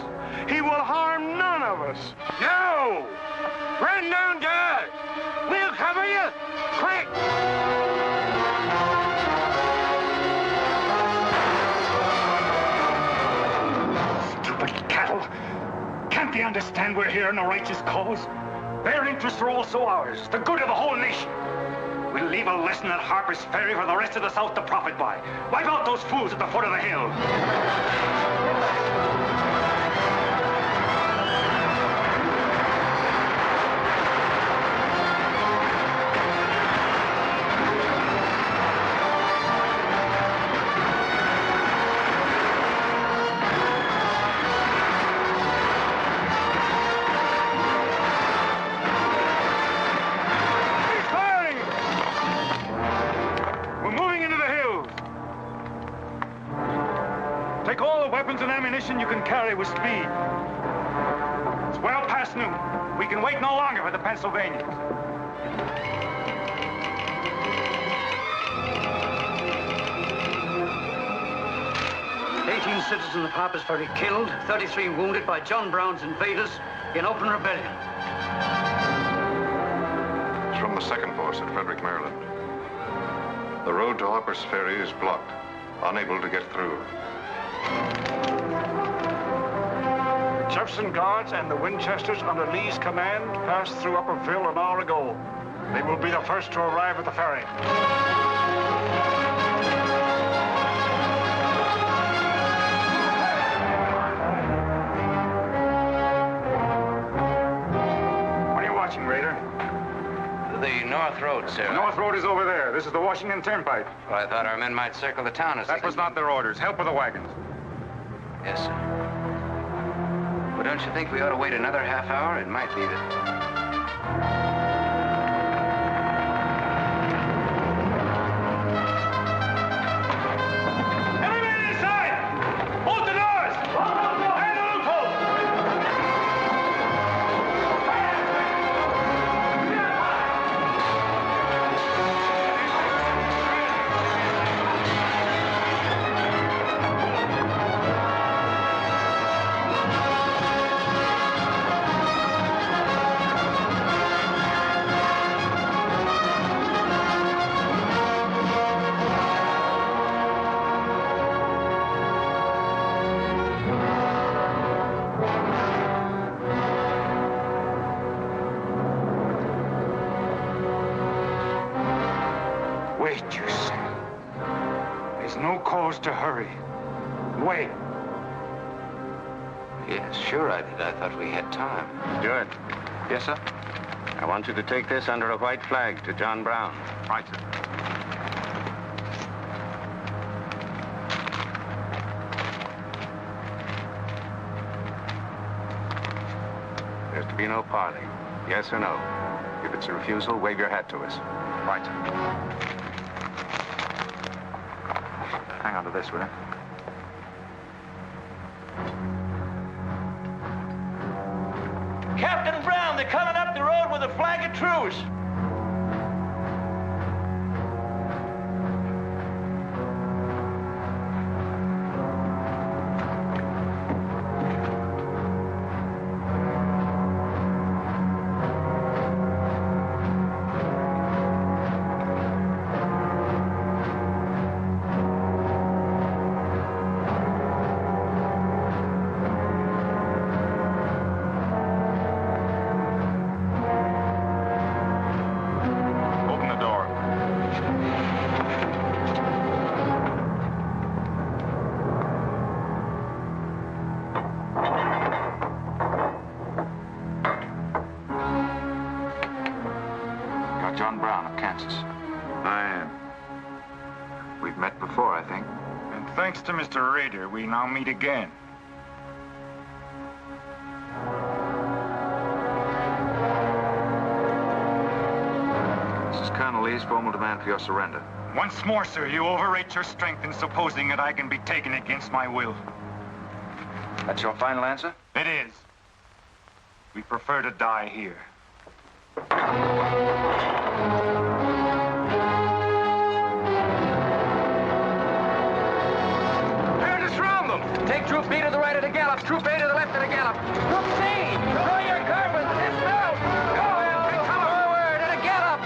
he will harm none of us. No! Run down, guys! We'll cover you! Quick! Stupid cattle! Can't they understand we're here in a righteous cause? Their interests are also ours, the good of the whole nation. We'll leave a lesson at Harper's Ferry for the rest of the South to profit by. Wipe out those fools at the foot of the hill. And ammunition you can carry with speed. It's well past noon. We can wait no longer for the Pennsylvanians. 18 citizens of Harper's Ferry killed, 33 wounded by John Brown's invaders in open rebellion. It's from the 2nd Force at Frederick, Maryland. The road to Harper's Ferry is blocked, unable to get through. Jefferson Guards and the Winchesters under Lee's command passed through Upperville an hour ago. They will be the first to arrive at the ferry. What are you watching, Raider? The North Road, sir. The North Road is over there. This is the Washington Turnpike. Well, I thought our men might circle the town as That was not their orders. Help with the wagons. Yes, sir. Well, don't you think we ought to wait another half hour? It might be that... To hurry. Wait. Yes, sure I did. I thought we had time. Stuart. Yes, sir? I want you to take this under a white flag to John Brown. Right, sir. There's to be no parley. Yes or no. If it's a refusal, wave your hat to us. Right, sir. Hang on to this, will you? Captain Brown, they're coming up the road with a flag of truce. Kansas. I am. We've met before, I think. And thanks to Mr. Rader, we now meet again. This is Colonel Lee's formal demand for your surrender. Once more, sir, you overrate your strength in supposing that I can be taken against my will. That's your final answer? It is. We prefer to die here. Prepare to surround them. Take Troop B to the right of the gallop. Troop A to the left of the gallop. Troop C, throw your carbines. Dismount. Go, Take cover. Forward and a gallop.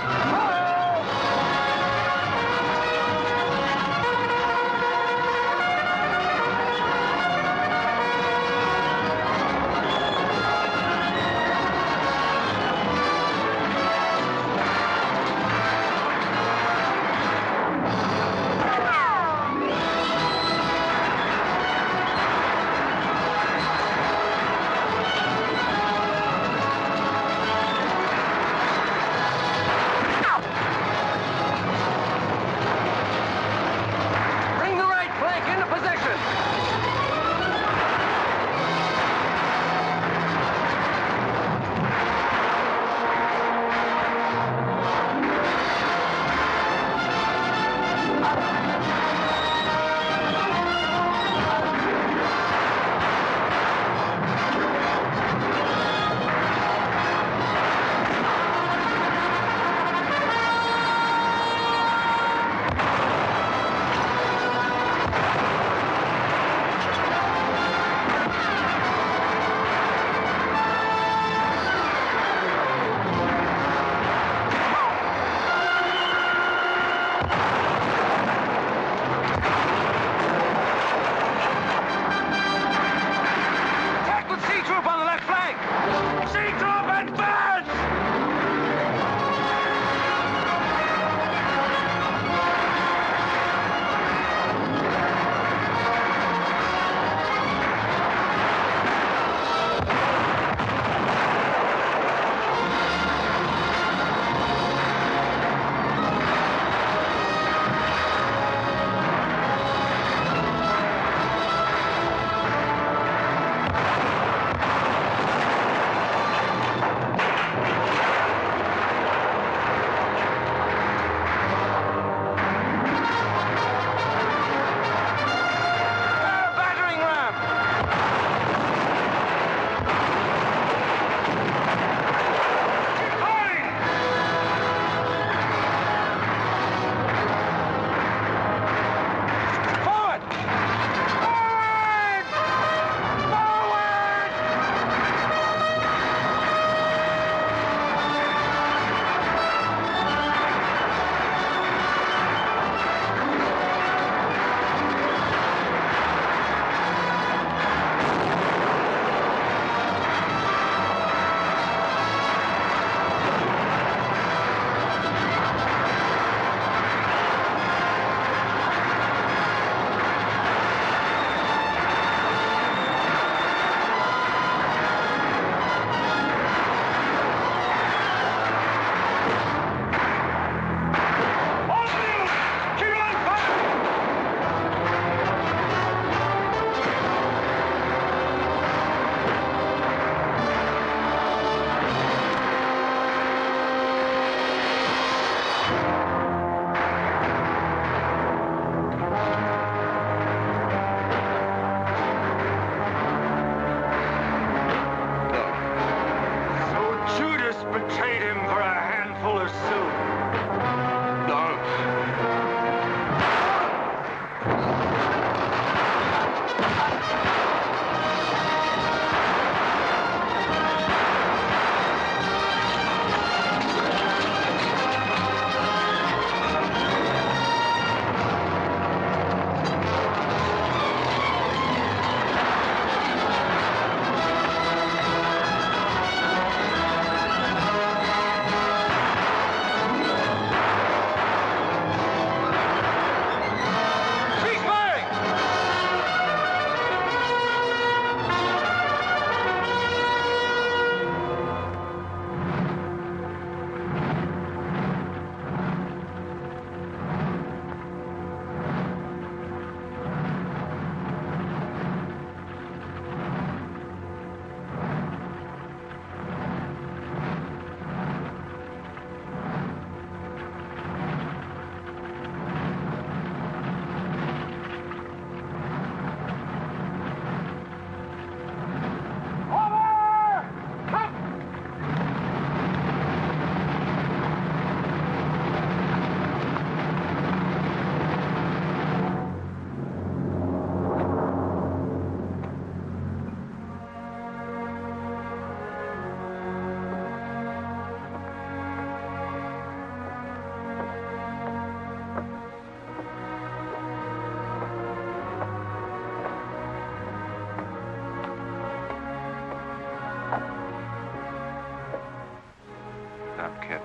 up, kid.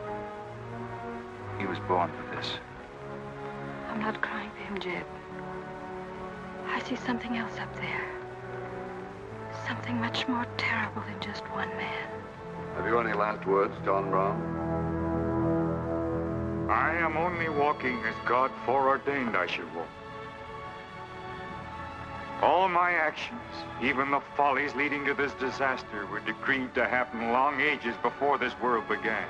He was born for this. I'm not crying for him, J.E.B. I see something else up there. Something much more terrible than just one man. Have you any last words, John Brown? I am only walking as God foreordained I should walk. All my actions, even the follies leading to this disaster, were decreed to happen long ages before this world began.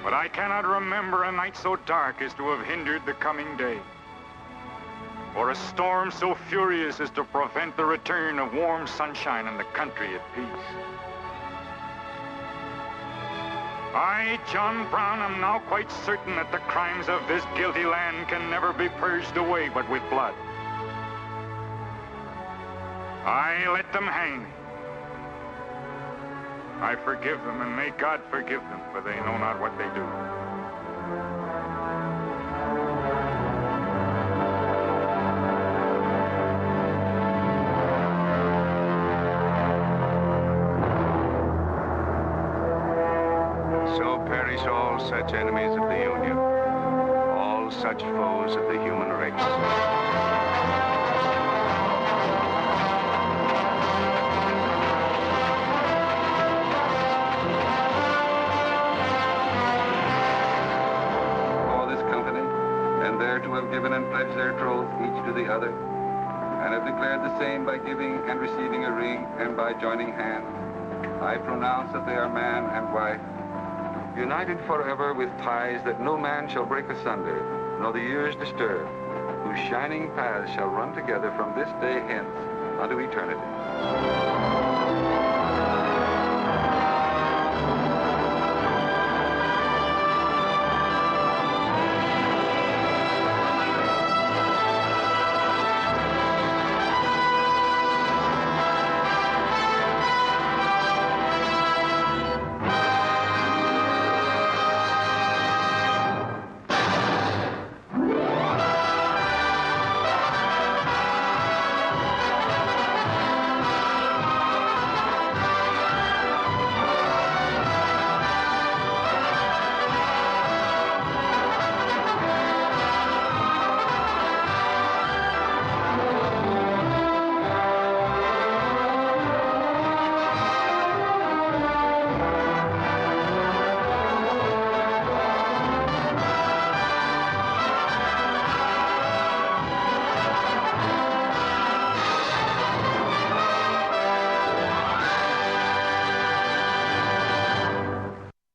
But I cannot remember a night so dark as to have hindered the coming day, or a storm so furious as to prevent the return of warm sunshine and the country at peace. I, John Brown, am now quite certain that the crimes of this guilty land can never be purged away but with blood. I let them hang me. I forgive them, and may God forgive them, for they know not what they do. So perish all such enemies of the Union, all such foes of the human race. To have given and pledged their troth each to the other, and have declared the same by giving and receiving a ring and by joining hands, I pronounce that they are man and wife, united forever with ties that no man shall break asunder, nor the years disturb, whose shining paths shall run together from this day hence unto eternity.